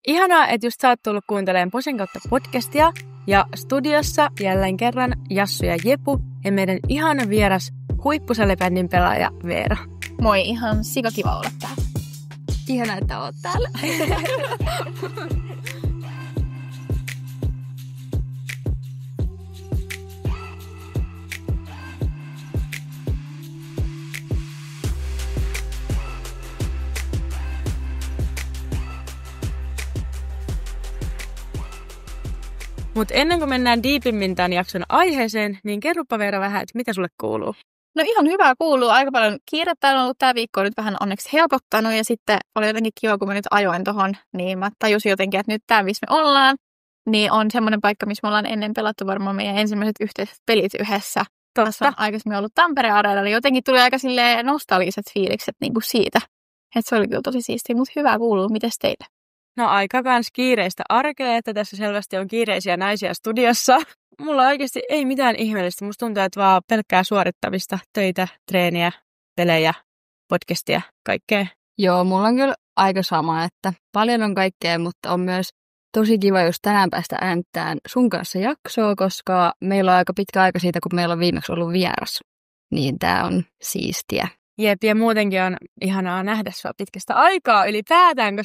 Ihanaa, että just sä oot tullut kuuntelemaan Posen kautta podcastia. Ja studiossa jälleen kerran Jassu ja Jepu ja meidän ihana vieras huippusalibändin pelaaja Veera. Moi, ihan sikakiva olla täällä. Ihanaa, että oot täällä. Mutta ennen kuin mennään diipimmin tämän jakson aiheeseen, niin kerropa Veera vähän, että mitä sulle kuuluu? No ihan hyvää kuuluu. Aika paljon kiirettä on ollut tämä viikko. Nyt vähän onneksi helpottanut ja sitten oli jotenkin kiva, kun mä nyt ajoin tohon. Niin mä tajusin jotenkin, että nyt tämä, missä me ollaan, niin on semmoinen paikka, missä me ollaan ennen pelattu varmaan meidän ensimmäiset yhteiset pelit yhdessä. Tässä on aikaisemmin ollut Tampereen Areenalla. Jotenkin tuli aika silleen nostalgiset fiilikset niin kuin siitä. Että se oli kyllä tosi siistiä, mutta hyvää kuuluu. Mites teille? No aika kans kiireistä arkea, että tässä selvästi on kiireisiä naisia studiossa. Mulla oikeasti ei mitään ihmeellistä. Musta tuntuu, että vaan pelkkää suorittamista, töitä, treeniä, pelejä, podcastia, kaikkea. Joo, mulla on kyllä aika sama, että paljon on kaikkea, mutta on myös tosi kiva just tänään päästä äänittämään sun kanssa jaksoa, koska meillä on aika pitkä aika siitä, kun meillä on viimeksi ollut vieras. Niin tää on siistiä. Jep, ja muutenkin on ihanaa nähdä sua pitkästä aikaa ylipäätään,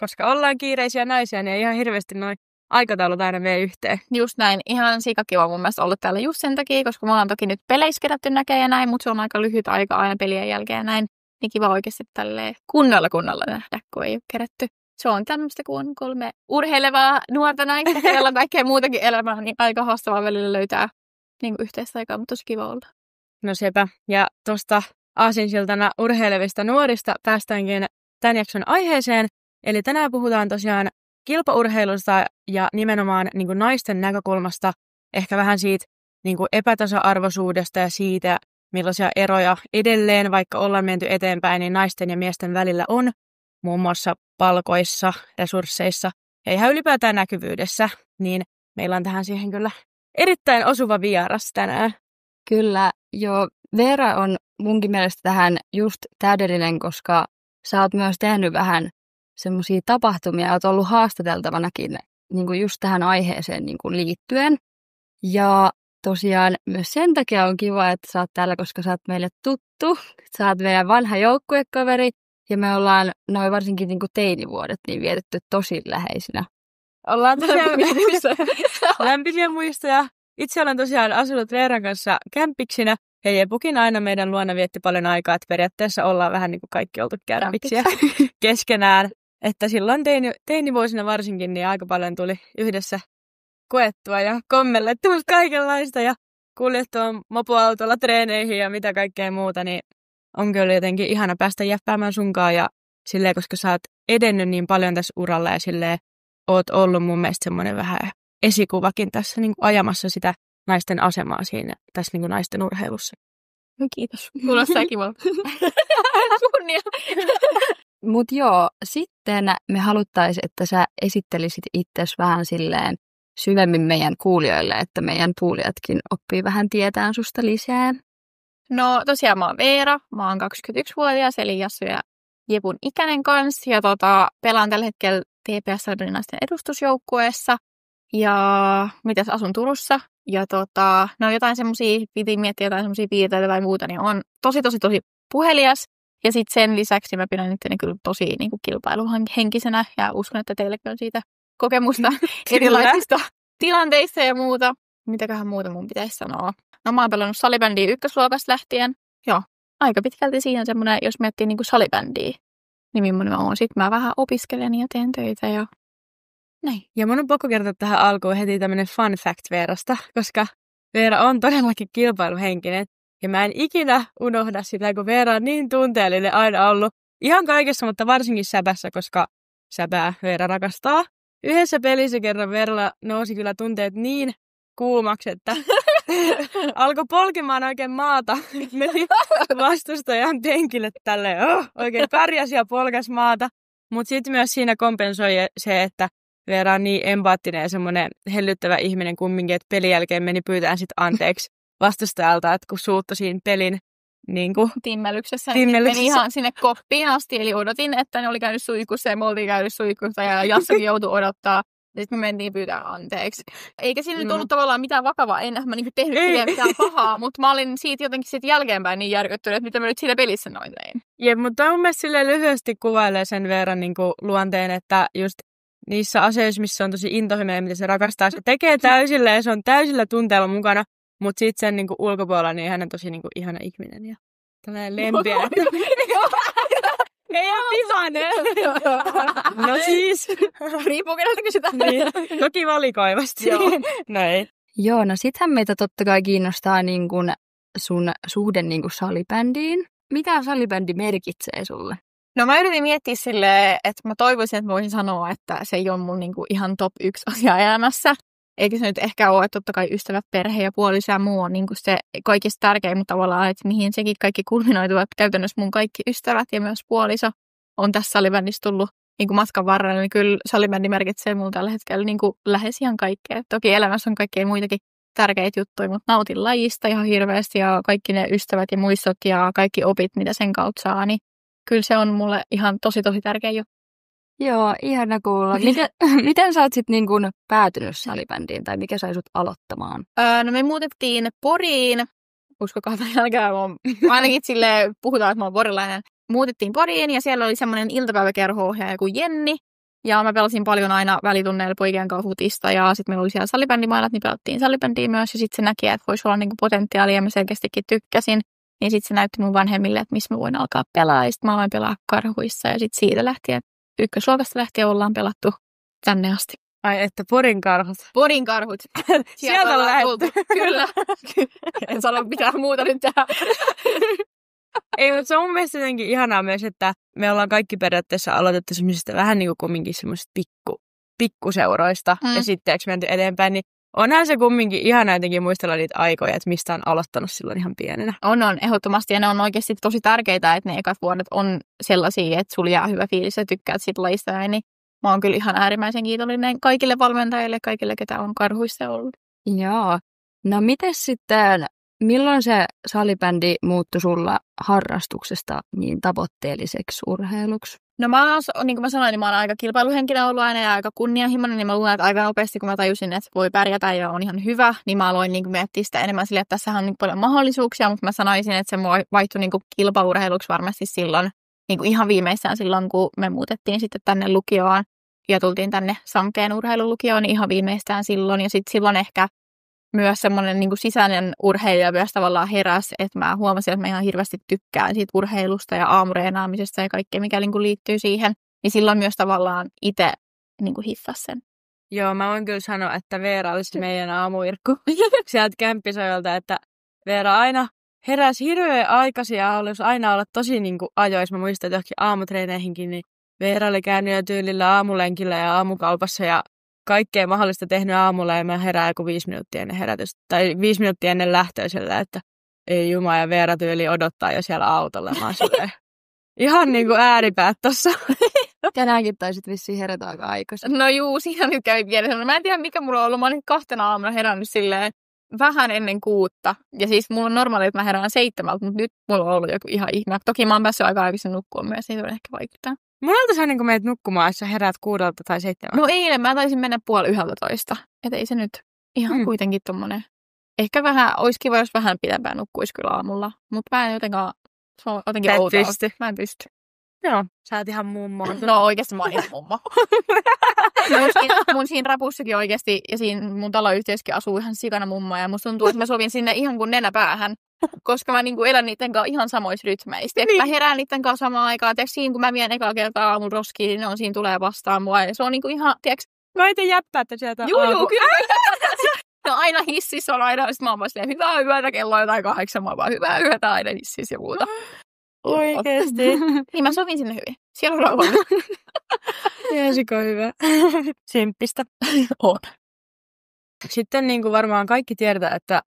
koska ollaan kiireisiä naisia, niin ei ihan hirveästi noin aikataulut aina vie yhteen. Just näin. Ihan sikakiva mun mielestä ollut täällä just sen takia, koska me ollaan toki nyt peleissä kerätty näkee ja näin, mutta se on aika lyhyt aika aina pelien jälkeen ja näin. Niin kiva oikeasti tälleen kunnolla nähdä, kun ei ole kerätty. Se on tämmöistä, kun on 3 urheilevaa nuorta naista, joilla on kaikkea muutakin elämää, niin aika haastavaa välillä löytää niin yhteistä aikaa, mutta tosi kiva olla. No sepä. Ja tuosta aasinsiltana urheilevista nuorista päästäänkin tämän jakson aiheeseen. Eli tänään puhutaan tosiaan kilpaurheilusta ja nimenomaan niin kuin naisten näkökulmasta, ehkä vähän siitä niin kuin epätasa-arvoisuudesta ja siitä, millaisia eroja edelleen, vaikka ollaan menty eteenpäin, niin naisten ja miesten välillä on, muun muassa palkoissa, resursseissa ja ihan ylipäätään näkyvyydessä, niin meillä on tähän siihen kyllä erittäin osuva vieras tänään. Kyllä, joo. Veera on munkin mielestä tähän just täydellinen, koska sä oot myös tehnyt vähän semmoisia tapahtumia, oot ollut haastateltavanakin niin kuin just tähän aiheeseen niin kuin liittyen. Ja tosiaan myös sen takia on kiva, että sä oot täällä, koska sä oot meille tuttu. Sä oot meidän vanha joukkuekaveri ja me ollaan noin varsinkin niin kuin teinivuodet niin vietetty tosi läheisinä. Ollaan tosiaan lämpimiä muistoja. Itse olen tosiaan asunut Veeran kanssa kämppiksinä. Ja Jepukin aina meidän luona vietti paljon aikaa, että periaatteessa ollaan vähän niin kuin kaikki oltu kämpiksiä keskenään. Että silloin teinivuosina varsinkin niin aika paljon tuli yhdessä koettua ja kommellettua kaikenlaista ja kuljettua mopoautolla treeneihin ja mitä kaikkea muuta. Niin on kyllä jotenkin ihana päästä jäppäämään sunkaan ja silleen, koska sä oot edennyt niin paljon tässä uralla ja silleen oot ollut mun mielestä semmoinen vähän esikuvakin tässä niin kuin ajamassa sitä naisten asemaa siinä tässä niin kuin naisten urheilussa. No kiitos. Kuulostaa kivalta. Kunnia. Mut joo, sitten me haluttaisiin, että sä esittelisit itsesi vähän silleen syvemmin meidän kuulijoille, että meidän kuulijatkin oppii vähän tietään susta lisää. No tosiaan mä oon Veera, mä oon 21-vuotias, eli Jassu ja Jepun ikäinen kanssa. Ja pelaan tällä hetkellä TPS naisten edustusjoukkueessa. Ja mitäs asun Turussa. Ja no jotain semmosia, piti miettiä jotain semmosia piirteitä tai muuta, niin on tosi puhelias. Ja sitten sen lisäksi mä pidän itteni kyllä tosi niin kuin kilpailuhenkisenä ja uskon, että teilläkin on siitä kokemusta erilaisista tilanteista ja muuta. Mitäköhän muuta mun pitäisi sanoa? No mä oon pelannut salibändiä ykkösluokasta lähtien. Joo, aika pitkälti siinä semmoinen, jos miettii niin kuin salibändiä, niin millainen mä oon. Sitten mä vähän opiskelen ja teen töitä ja näin. Ja mun on pakko kertoa tähän alkuun heti tämmönen fun fact Veerasta, koska Veera on todellakin kilpailuhenkinen. Ja mä en ikinä unohda sitä, kun Veera on niin tunteellinen aina ollut. Ihan kaikessa, mutta varsinkin säbässä, koska säbää Veera rakastaa. Yhdessä pelissä kerran Veeralla nousi kyllä tunteet niin kuumaksi, että alkoi polkemaan oikein maata. Meni vastustajan penkille tälleen, oikein pärjäsi ja polkas maata. Mutta sitten myös siinä kompensoi se, että Veera on niin empaattinen ja semmoinen hellyttävä ihminen kumminkin, että pelin jälkeen meni pyytämään sitten anteeksi vastustajalta, että kun suuttui siinä pelin niinku timmelyksessä. Timmelyksessä. Meni ihan sinne koppiin asti, eli odotin, että ne oli käynyt suihkussa ja me oltiin käynyt suihkussa ja Jassakin joutui odottaa. Ja sitten me mentiin pyytää anteeksi. Eikä siinä nyt ollut tavallaan mitään vakavaa. Enhän mä niinku tehnyt mitään pahaa, mutta mä olin siitä jotenkin sit jälkeenpäin niin järkyttynyt, että mitä mä nyt siinä pelissä noin tein. Jep, mutta mun mielestä silleen lyhyesti kuvailee sen verran niinku luonteen, että just niissä asioissa, missä on tosi intohimoja, mitä se rakastaa, se tekee täysillä ja se on täysillä tunteella mukana, mutta sitten sen niinku ulkopuolella niin hän on tosi niinku ihana ihminen ja tällainen lempiä. Ei ole vihainen. No siis. Riippuu keneltä kysytään. Niin. Toki valikoivasti. No ei. Joo, no sittenhän meitä totta kai kiinnostaa niin kun sun suhde niin kun salibändiin. Mitä salibändi merkitsee sulle? No mä yritin miettiä silleen, että mä toivoisin, että mä voisin sanoa, että se ei ole mun niinku ihan top 1 asia elämässä. Eikä se nyt ehkä ole, että totta kai ystävät, perhe ja puoliso ja muu on niinku se kaikista tärkein, mutta tavallaan, että mihin sekin kaikki kulminoituvat. Käytännössä mun kaikki ystävät ja myös puoliso on tässä salibändissä tullut niinku matkan varrella. Niin kyllä salibändi merkitsee mulla tällä hetkellä niinku lähes ihan kaikkea. Toki elämässä on kaikkea muitakin tärkeitä juttuja, mutta nautin lajista ihan hirveästi ja kaikki ne ystävät ja muistot ja kaikki opit, mitä sen kautta saa, niin kyllä se on mulle ihan tosi tärkeä juttu. Joo, ihana kuulla. Miten sä oot sitten niin kun päätynyt salibändiin tai mikä sai sut aloittamaan? No me muutettiin Poriin. Uskokaa tai älkää, ainakin silleen puhutaan, että mä oon porilainen. Muutettiin Poriin ja siellä oli semmoinen iltapäiväkerho-ohjaaja kuin Jenni. Ja mä pelasin paljon aina välitunneilla poikien kanssa futista ja sitten meillä oli siellä salibändimailat, niin pelattiin salibändiä myös. Ja sitten se näki, että voisi olla niinku potentiaalia ja mä selkeästikin tykkäsin. Niin sitten se näytti mun vanhemmille, että missä mä voin alkaa pelaa. Ja sitten mä aloin pelaa Karhuissa ja sitten siitä lähtien, ykkösluokasta lähtien ollaan pelattu tänne asti. Ai, että Porin Karhut. Porin Karhut. Sieltä on lähdetty. Kyllä. En sano mitään muuta nyt tähän. Ei, mutta se on mun mielestä jotenkin ihanaa myös, että me ollaan kaikki periaatteessa aloitettu semmoisista vähän niin kuin kumminkin semmoisista pikkuseuroista. Ja sitten menty eteenpäin, niin onhan se kumminkin ihanaa jotenkin muistella niitä aikoja, että mistä on aloittanut silloin ihan pienenä. On ehdottomasti ja ne on oikeasti tosi tärkeitä, että ne ekat vuodet on sellaisia, että sulla jää hyvä fiilis ja tykkäät siitä lajista. Niin mä oon kyllä ihan äärimmäisen kiitollinen kaikille valmentajille, kaikille ketä on Karhuissa ollut. Joo. No mites sitten, milloin se salibändi muuttui sulla harrastuksesta niin tavoitteelliseksi urheiluksi? No niin kuin mä sanoin, niin mä oon aika kilpailuhenkinen ollut aina ja aika kunnianhimoinen, niin mä luulen, että aika nopeasti, kun mä tajusin, että voi pärjätä ja on ihan hyvä, niin mä aloin niin kuin miettiä sitä enemmän silleen, että tässä on niin paljon mahdollisuuksia, mutta mä sanoisin, että se vaihtui niin kuin kilpaurheiluksi varmasti silloin, niin kuin ihan viimeistään silloin, kun me muutettiin sitten tänne lukioon ja tultiin tänne Sankeen urheilulukioon, niin ihan viimeistään silloin ja sitten silloin ehkä myös semmoinen niin kuin sisäinen urheilija myös tavallaan heräsi, että mä huomasin, että mä ihan hirveästi tykkään siitä urheilusta ja aamureenaamisesta ja kaikkea, mikä niin kuin liittyy siihen. Niin silloin myös tavallaan itse niin kuin hiffasi sen. Joo, mä voin kyllä sanoa, että Veera olisi meidän aamuirkku sieltä kämppisojolta, että Veera aina heräsi hirveän aikaisin ja halusi aina olla tosi niin kuin ajoissa. Mä muistan, että johonkin aamutreeneihinkin, niin Veera oli käynyt jo tyylillä aamulenkillä ja aamukaupassa ja kaikkea mahdollista tehnyt aamulla ja mä herään joku 5 minuuttia ennen herätystä. Tai 5 minuuttia ennen lähtöä sillä, että ei juma ja Veera tyyli odottaa jo siellä autolla. Mä ihan niin kuin ääripäät tossa. Tänäänkin taisit vissiin herätä aika aikaisin. No juu, siinä nyt kävi pienessä. Mä en tiedä mikä mulla on ollut. Mä oon 2 aamuna herännyt silleen vähän ennen 6. Ja siis mulla on normaali, että mä herään 7, mutta nyt mulla on ollut joku ihan ihme. Toki mä oon päässyt aika aikaisin nukkua myös, niin se ehkä vaikuttaa. Monelta sä niin kuin meet nukkumaan, jos sä heräät 6 tai 7. No eilen mä taisin mennä 10:30. Että ei se nyt ihan kuitenkin tommonen. Ehkä vähän, olisi kiva, jos vähän pidempään nukkuisi kyllä aamulla. Mutta mä en jotenkaan, se on jotenkin outoa. Mä en pysty. Joo, sä oot ihan mummo. No oikeasti mä oon ihan mummo. mun siinä rapussakin oikeasti, ja siinä mun taloyhtiössäkin asuu ihan sikana mummo. Ja musta tuntuu, että mä sovin sinne ihan kuin nenäpäähän. Koska mä niinku elän niiden kanssa ihan samoissa rytmeistä. Niin. Mä herään niiden kanssa samaan aikaan. Tiedätkö, siinä kun mä vien ekalla kertaa aamulla roskiin, niin ne on siinä tulee vastaan mua. Ja se on niinku ihan, tiedätkö... Mä itse jäppäätte sieltä Juu, kyllä. No aina hississä on aina, sit mä oon vaan silleen, hyvää yötä, kello on jotain 8, mä oon vaan hyvää yötä aina hississä ja muuta. Oikeesti. Niin mä sovin sinne hyvin. Siellä on rauhallinen. Jäisikö hyvä? Simppistä. On. Sitten niin kuin varmaan kaikki tiedetään, että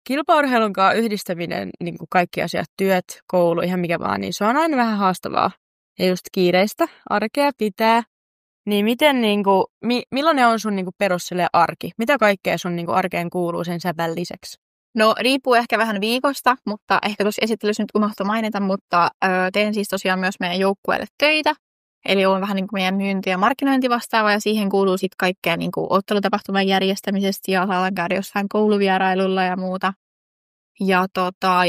kilpaurheilun kanssa yhdistäminen, niin kuin kaikki asiat, työt, koulu, ihan mikä vaan, niin se on aina vähän haastavaa. Ja just kiireistä, arkea pitää. Niin miten, niin kuin, millainen on sun niin kuin perus arki? Mitä kaikkea sun niin kuin arkeen kuuluu sen sävän lisäksi? No riippuu ehkä vähän viikosta, mutta ehkä tuossa esittelyssä nyt unohtui mainita, mutta teen siis tosiaan myös meidän joukkueelle töitä. Eli olen vähän niin kuin meidän myynti- ja markkinointivastaava ja siihen kuuluu sitten kaikkea niin kuin ottelutapahtuman järjestämisestä ja saatan käydä jossain kouluvierailulla ja muuta. Ja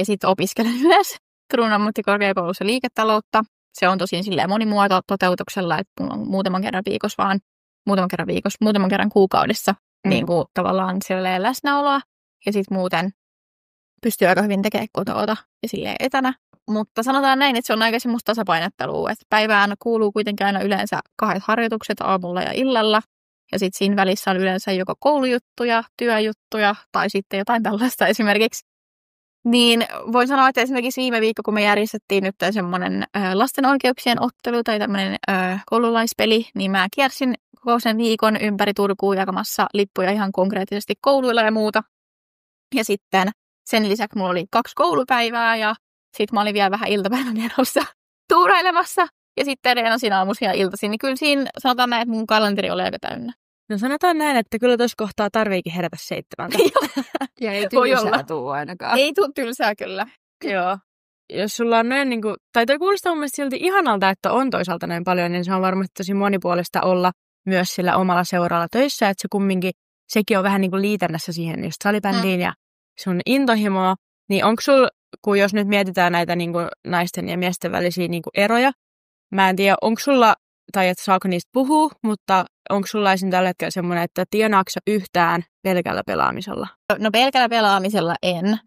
sitten opiskelen myös Turun ammattikorkeakoulussa liiketaloutta. Se on tosin silleen monimuoto toteutuksella, että mulla on muutaman kerran kuukaudessa niin kuin tavallaan silleen läsnäoloa. Ja sitten muuten pystyy aika hyvin tekemään kotota ja silleen etänä. Mutta sanotaan näin, että se on aika semmoista tasapainottelua, että päivään kuuluu kuitenkin aina yleensä 2 harjoitukset aamulla ja illalla. Ja sitten siinä välissä on yleensä joko koulujuttuja, työjuttuja tai sitten jotain tällaista esimerkiksi. Niin voin sanoa, että esimerkiksi viime viikko, kun me järjestettiin nyt semmoinen lasten oikeuksien ottelu tai tämmöinen koululaispeli, niin mä kiersin koko sen viikon ympäri Turkuun jakamassa lippuja ihan konkreettisesti kouluilla ja muuta. Ja sitten sen lisäksi mulla oli 2 koulupäivää ja sitten mä olin vielä vähän iltapäivän menossa tuurailemassa. Ja sitten reenasin aamuisin ja iltaisin. Niin kyllä siinä sanotaan näin, että mun kalenteri oli aika täynnä. No sanotaan näin, että kyllä tuossa kohtaa tarviikin herätä 7. Ja ei tylsää tuu ainakaan. Ei tuu tylsää kyllä. Joo. Jos sulla on noin niin kuin, tai toi kuulostaa mun mielestä silti ihanalta, että on toisaalta näin paljon, niin se on varmasti tosi monipuolista olla myös sillä omalla seuralla töissä, että se kumminkin, sekin on vähän niin kuin liitännässä siihen just salibändiin ja sun intohimoa. Niin onko sulla, kun jos nyt mietitään näitä niin kuin naisten ja miesten välisiä niin kuin eroja, mä en tiedä, onko sulla, tai että saako niistä puhua, mutta onko sulla esim. Tällä hetkellä semmoinen, että tienaatko yhtään pelkällä pelaamisella? No pelkällä pelaamisella en,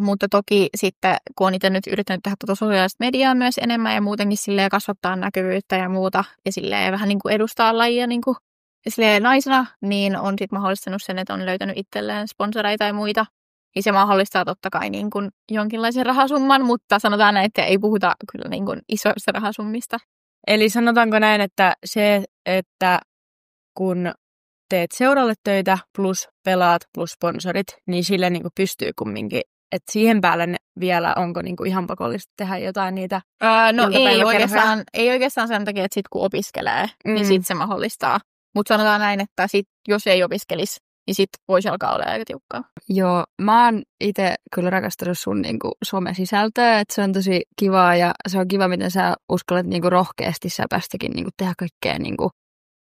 mutta toki sitten, kun on itse nyt yrittänyt tehdä sosiaalista mediaa myös enemmän ja muutenkin silleen kasvattaa näkyvyyttä ja muuta, ja silleen vähän niin kuin edustaa lajia niin kuin, silleen naisena, niin on sitten mahdollistanut sen, että on löytänyt itselleen sponsoreita ja muita. Niin se mahdollistaa totta kai niin kuin jonkinlaisen rahasumman, mutta sanotaan näin, että ei puhuta kyllä niin kuin isoista rahasummista. Eli sanotaanko näin, että se, että kun teet seuralle töitä plus pelaat plus sponsorit, niin sille niin kuin pystyy kumminkin. Että siihen päälle vielä onko niin kuin ihan pakollista tehdä jotain niitä? No ei oikeastaan sen takia, että sit kun opiskelee, niin sit se mahdollistaa. Mutta sanotaan näin, että sit, jos ei opiskelisi, niin sit voisi alkaa olla aika tiukkaa. Joo, mä oon itse kyllä rakastanut sun niinku somesisältöä, että se on tosi kivaa ja se on kiva, miten sä uskallat niinku rohkeasti säpästäkin niinku tehdä kaikkea niinku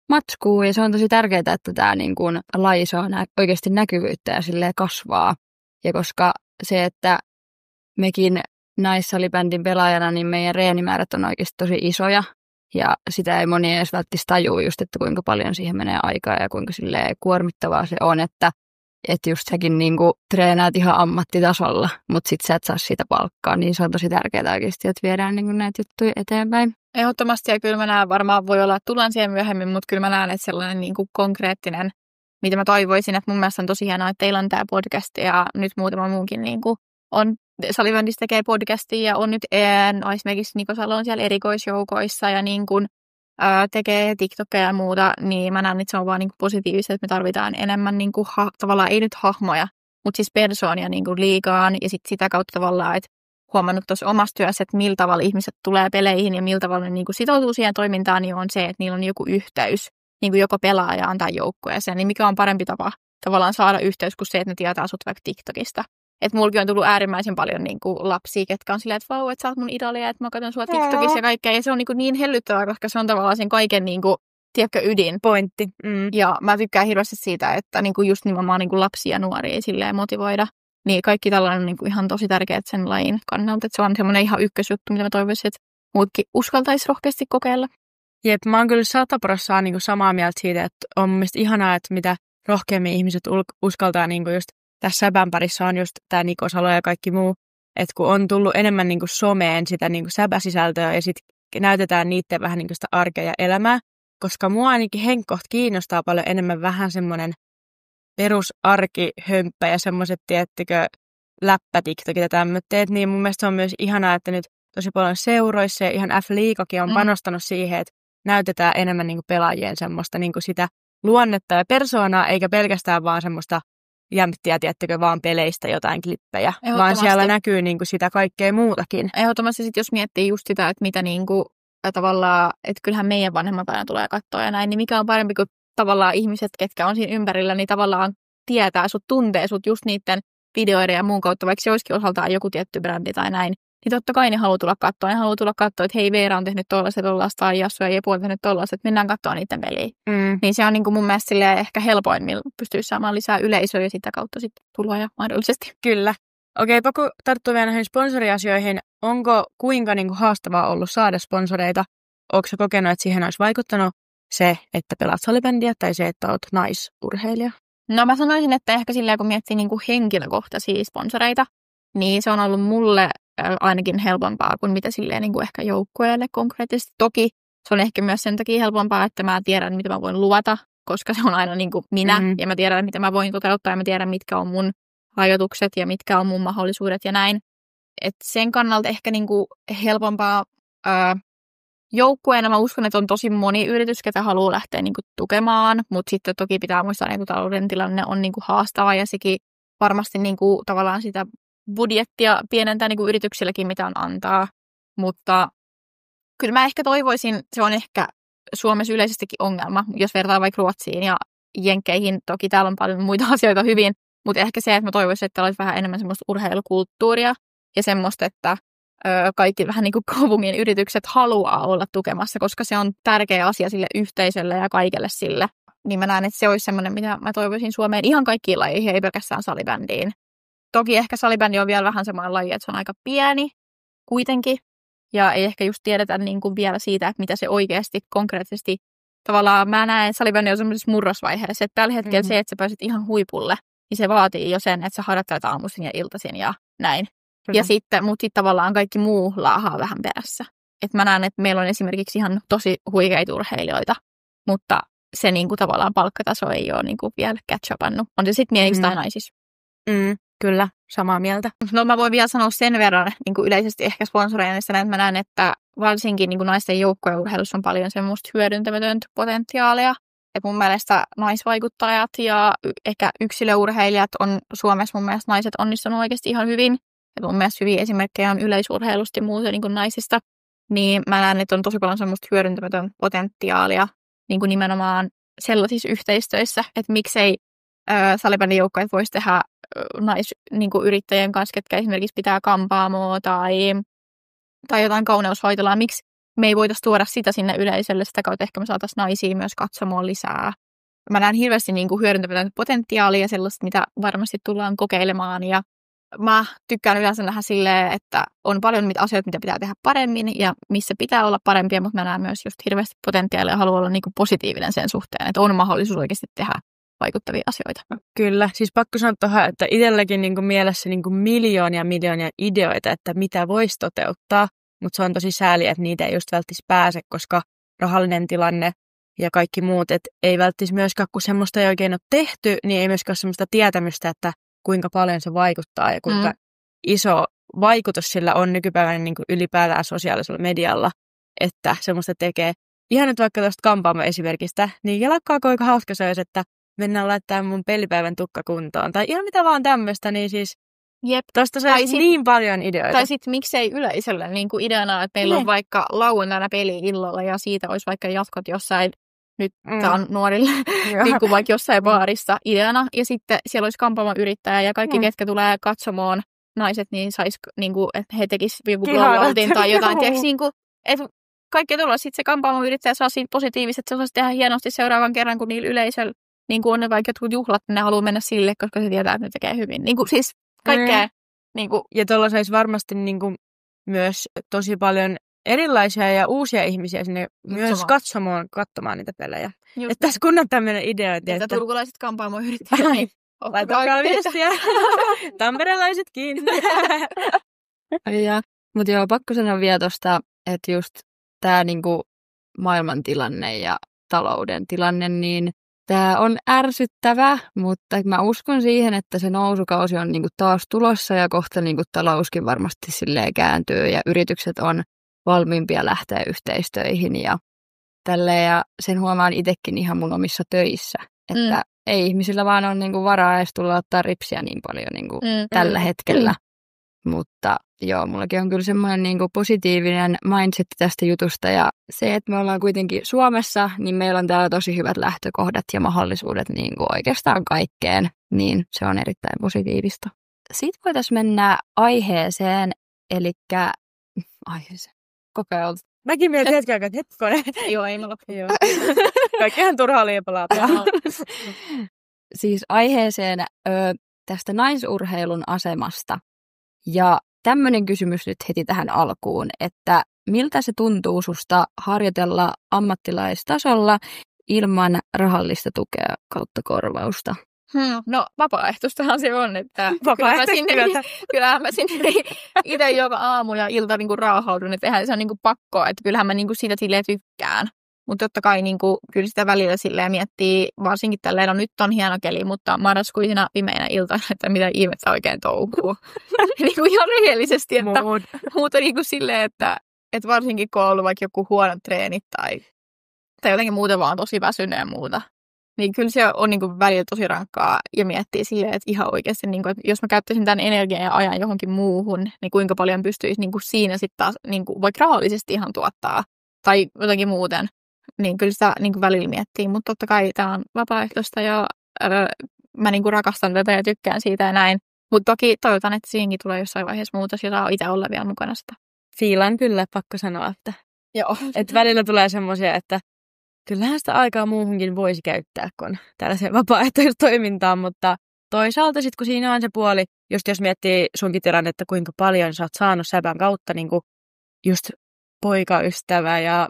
matskua. Ja se on tosi tärkeää, että tää niinku laji saa oikeasti näkyvyyttä ja silleen kasvaa. Ja koska se, että mekin naissalibändin pelaajana, niin meidän reenimäärät on oikeasti tosi isoja. Ja sitä ei moni edes välttämättä tajua just, että kuinka paljon siihen menee aikaa ja kuinka silleen kuormittavaa se on, että just säkin niinku treenaat ihan ammattitasolla, mutta sit sä et saa siitä palkkaa, niin se on tosi tärkeää oikeasti, että viedään niinku näitä juttuja eteenpäin. Ehdottomasti ja kyllä mä näen, varmaan voi olla, että tullaan siihen myöhemmin, mutta kyllä mä näen, että sellainen niinku konkreettinen, mitä mä toivoisin, että mun mielestä on tosi hienoa, että teillä on tää podcast ja nyt muutama muunkin niinku on salibändissä tekee podcastia ja on nyt esimerkiksi Niko Salo on siellä erikoisjoukoissa ja niin kun, tekee TikTokia ja muuta, niin mä näen, että se on vaan niin kuin positiivista, että me tarvitaan enemmän niin kuin, tavallaan ei nyt hahmoja, mutta siis persoonia niin kuin liigaan ja sit sitä kautta tavallaan, että huomannut tuossa omassa työssä, että millä tavalla ihmiset tulee peleihin ja millä tavalla ne niin kuin sitoutuu siihen toimintaan, niin on se, että niillä on joku yhteys, niin kuin joko pelaajaan tai joukkueeseen, niin mikä on parempi tapa tavallaan saada yhteys kuin se, että ne tietää sut vaikka TikTokista. Että mullakin on tullut äärimmäisen paljon niin kuin lapsia, ketkä on silleen, että vau, että sä oot mun idolia, että mä katson sua TikTokissa ja kaikkea. Ja se on niin hellyttävää, koska se on tavallaan sen kaiken niin kuin, tiedätkö, ydin. Pointti. Ja mä tykkään hirveästi siitä, että niin kuin just nimenomaan niin kuin lapsia ja nuoria silleen motivoida. Niin kaikki tällainen on niin kuin ihan tosi tärkeää sen lajin kannalta. Että se on semmoinen ihan ykkösjuttu, mitä mä toivoisin, että muutkin uskaltaisi rohkeasti kokeilla. Jep, mä oon kyllä 100% niin kuin samaa mieltä siitä, että on mun mielestä ihanaa, että mitä rohkeammin ihmiset uskaltaa niin kuin just tässä säbän parissa on just tämä Niko Salo ja kaikki muu, että kun on tullut enemmän niin kuin someen sitä niin kuin säbäsisältöä ja sitten näytetään niiden vähän niin kuin sitä arkea ja elämää, koska mua ainakin henkkoht kiinnostaa paljon enemmän vähän semmoinen perusarkihömppä ja semmoiset, tiettikö, läppätiktokit ja tämmöitteet, niin mun mielestä se on myös ihanaa, että nyt tosi paljon seuroissa ja ihan F-liigakin on panostanut siihen, että näytetään enemmän niin kuin pelaajien semmoista niin kuin sitä luonnetta ja persoonaa, eikä pelkästään vaan semmoista jämptiä, tiettäkö, vaan peleistä jotain klippejä, vaan siellä näkyy niin kuin sitä kaikkea muutakin. Ehdottomasti sitten, jos miettii just sitä, että mitä niin kuin, tavallaan, että kyllähän meidän vanhemmat aina tulee katsoa ja näin, niin mikä on parempi kuin tavallaan ihmiset, ketkä on siinä ympärillä, niin tavallaan tietää sut, tuntee sut just niiden videoiden ja muun kautta, vaikka se olisikin osaltaan joku tietty brändi tai näin, niin totta kai ne haluaa tulla katsoa. Ne haluaa tulla katsoa, että hei, Veera on tehnyt tollaista tai Jassu ja Jepu on tehnyt tollaista, että mennään katsoa niiden peliä. Niin se on niin kuin mun mielestä ehkä helpoin, millä pystyy saamaan lisää yleisöä ja sitä kautta sitten tuloja mahdollisesti. Kyllä. Okei, pakko tarttua vielä näihin sponsoriasioihin. Onko kuinka niin kuin haastavaa ollut saada sponsoreita? Onko sä kokenut, että siihen olisi vaikuttanut se, että pelaat salibändiä tai se, että oot naisurheilija? No mä sanoisin, että ehkä silleen, kun miettii niin kuin henkilökohtaisia sponsoreita, niin se on ollut mulle ainakin helpompaa kuin mitä silleen niin kuin ehkä joukkueelle konkreettisesti. Toki se on ehkä myös sen takia helpompaa, että mä tiedän, mitä mä voin luvata, koska se on aina niin kuin minä ja mä tiedän, mitä mä voin toteuttaa ja mä tiedän, mitkä on mun rajoitukset ja mitkä on mun mahdollisuudet ja näin. Et sen kannalta ehkä niin kuin helpompaa joukkueena. Mä uskon, että on tosi moni yritys, ketä haluaa lähteä niin kuin tukemaan, mutta sitten toki pitää muistaa, että talouden tilanne on niin kuin haastava ja sekin varmasti niin kuin tavallaan sitä budjettia pienentää niin kuin yrityksilläkin, mitä on antaa. Mutta kyllä mä ehkä toivoisin, se on ehkä Suomessa yleisestikin ongelma, jos vertaa vaikka Ruotsiin ja Jenkkeihin. Toki täällä on paljon muita asioita hyvin, mutta ehkä se, että mä toivoisin, että olisi vähän enemmän semmoista urheilukulttuuria ja semmoista, että kaikki vähän niin kuin kaupungin yritykset haluaa olla tukemassa, koska se on tärkeä asia sille yhteisölle ja kaikelle sille. Niin mä näen, että se olisi semmoinen, mitä mä toivoisin Suomeen ihan kaikkiin lajeihin, ei pelkästään salibändiin. Toki ehkä salibändi on vielä vähän semmoinen laji, että se on aika pieni kuitenkin. Ja ei ehkä just tiedetä niin kuin vielä siitä, että mitä se oikeasti konkreettisesti tavallaan mä näen, että salibändi on semmoisessa murrosvaiheessa, että tällä hetkellä se, että sä pääset ihan huipulle, niin se vaatii jo sen, että sä harjoittelet aamuisin ja iltaisin ja näin. Ja sitten, mutta sitten tavallaan kaikki muu laahaa vähän perässä. Että mä näen, että meillä on esimerkiksi ihan tosi huikeita urheilijoita, mutta se niin kuin tavallaan palkkataso ei ole niin kuin vielä catch-upannut. On se sitten miehiksi tai naisissa. Kyllä, samaa mieltä. No mä voin vielä sanoa sen verran niin kuin yleisesti ehkä sponsoreina, että mä näen, että varsinkin niin kuin naisten joukkojen urheilussa on paljon semmoista hyödyntämätöntä potentiaalia. Että mun mielestä naisvaikuttajat ja ehkä yksilöurheilijat on Suomessa mun mielestä naiset onnistunut oikeasti ihan hyvin. Ja mun mielestä hyviä esimerkkejä on yleisurheilusta ja muuta niin kuin naisista. Niin mä näen, että on tosi paljon semmoista hyödyntämätöntä potentiaalia niin kuin nimenomaan sellaisissa yhteistöissä, että miksei salibändin joukkueet voisi tehdä naisyrittäjien kanssa, ketkä esimerkiksi pitää kampaamoa tai jotain kauneushoitolaa. Miksi me ei voitaisiin tuoda sitä sinne yleisölle, sitä kautta ehkä me saataisiin naisia myös katsomaan lisää. Mä näen hirveästi niin kuin hyödyntämätöntä potentiaalia ja sellaista, mitä varmasti tullaan kokeilemaan. Ja mä tykkään yleensä nähdä silleen, että on paljon asioita, mitä pitää tehdä paremmin ja missä pitää olla parempia, mutta mä näen myös just hirveästi potentiaalia ja haluan olla niin kuin positiivinen sen suhteen, että on mahdollisuus oikeasti tehdä vaikuttavia asioita. Kyllä, siis pakko sanoa tuohon, että itselläkin niin kuin mielessä niin kuin miljoonia ideoita, että mitä voisi toteuttaa, mutta se on tosi sääli, että niitä ei just välttis pääse, koska rahallinen tilanne ja kaikki muut, että ei välttis myöskään, kun semmoista ei oikein ole tehty, niin ei myöskään ole semmoista tietämystä, että kuinka paljon se vaikuttaa ja kuinka iso vaikutus sillä on nykypäivänä niin kuin ylipäätään sosiaalisella medialla, että semmoista tekee. Ihan nyt vaikka tuosta kampaamo esimerkistä, niin jalakkaako aika hauska se olisi, että mennään laittaa mun pelipäivän tukka kuntoon. Tai ihan mitä vaan tämmöistä, niin siis tuosta se olisi niin paljon ideoita. Tai sitten miksei yleisölle niin kuin ideana, että meillä on vaikka lauantaina peli illalla ja siitä olisi vaikka jatkot jossain, nyt tämä on nuorille, niin kuin vaikka jossain baarissa ideana. Ja sitten siellä olisi kampaamoyrittäjä ja kaikki, ketkä tulee katsomaan naiset, niin sais, niin kuin, että he tekisivät joku blowoutin tai jotain. Tiedätkö, niin kuin, että kaikki tulla sitten se kampaamoyrittäjä saa siitä positiivisesti, että se osaisi tehdä hienosti seuraavan kerran, kun niillä yleisöllä niin kuin on ne vaikka jotkut juhlat, ne haluaa mennä sille, koska se tietää, että ne tekee hyvin. Niin kuin, siis kaikkea. Niin kuin. Ja tuolla saisi varmasti niin kuin, myös tosi paljon erilaisia ja uusia ihmisiä sinne myös katsomaan niitä pelejä. Että tässä kun on tämmöinen idea. Että turkulaiset kampaamoyrittäjät. Laitakaa viestiä. Tamperelaisetkin. Mutta joo, pakko sanoa vielä tuosta, että just tämä niinku maailmantilanne ja talouden tilanne, niin tämä on ärsyttävä, mutta mä uskon siihen, että se nousukausi on niinku taas tulossa ja kohta niinku talouskin varmasti silleen kääntyy ja yritykset on valmiimpia lähteä yhteistöihin ja tälleen. Ja sen huomaan itsekin ihan mun omissa töissä, että ei ihmisillä vaan ole niinku varaa edes tulla ottaa ripsiä niin paljon niinku tällä hetkellä. Mutta joo, mullakin on kyllä semmoinen niinku positiivinen mindset tästä jutusta ja se, että me ollaan kuitenkin Suomessa, niin meillä on täällä tosi hyvät lähtökohdat ja mahdollisuudet niinku oikeastaan kaikkeen, niin se on erittäin positiivista. Sitten voitaisiin mennä aiheeseen, eli aiheeseen. Koko ajan. Mäkin mietin hetken aikaa, että hetkonen. Joo, ei me loppu. Kaikkihan turhaa liepalaa. Siis aiheeseen tästä naisurheilun asemasta. Ja tämmöinen kysymys nyt heti tähän alkuun, että miltä se tuntuu susta harjoitella ammattilaistasolla ilman rahallista tukea kautta korvausta? No vapaaehtoistahan se on, että kyllähän mä sinne itse joka aamu ja ilta niinku raahaudun, että eihän se on niinku pakko, että kyllähän mä niinku siitä silleen tykkään. Mutta totta kai niinku, kyllä sitä välillä silleen miettii, varsinkin tälleen, no nyt on hieno keli, mutta marraskuisena pimeinä iltana, että mitä ihmettä oikein touhuu. Niinku ihan rehellisesti, että muuta niinku silleen, että varsinkin kun on ollut vaikka joku huono treenit tai jotenkin muuten vaan tosi väsynyt ja muuta. Niin kyllä se on niin kuin välillä tosi rankkaa ja miettii silleen, että ihan oikeasti, niin kuin, että jos mä käyttäisin tämän energian ja ajan johonkin muuhun, niin kuinka paljon pystyisi niin kuin siinä sitten taas niin kuin vaikka rahallisesti ihan tuottaa tai jotenkin muuten. Niin kyllä sitä niin kuin välillä miettii, mutta totta kai tämä on vapaaehtoista ja mä niin kuin rakastan tätä ja tykkään siitä ja näin. Mutta toki toivotan, että siihenkin tulee jossain vaiheessa muutos ja saa itse olla vielä mukana sitä. Fiilan kyllä, pakko sanoa, että joo. Että välillä tulee semmoisia, että kyllähän sitä aikaa muuhunkin voisi käyttää kuin tällaiseen vapaaehtoistoimintaan, mutta toisaalta sitten kun siinä on se puoli, just jos miettii sunkin tilannetta, kuinka paljon sä oot saanut Säbän kautta niin kuin just poikaystävä ja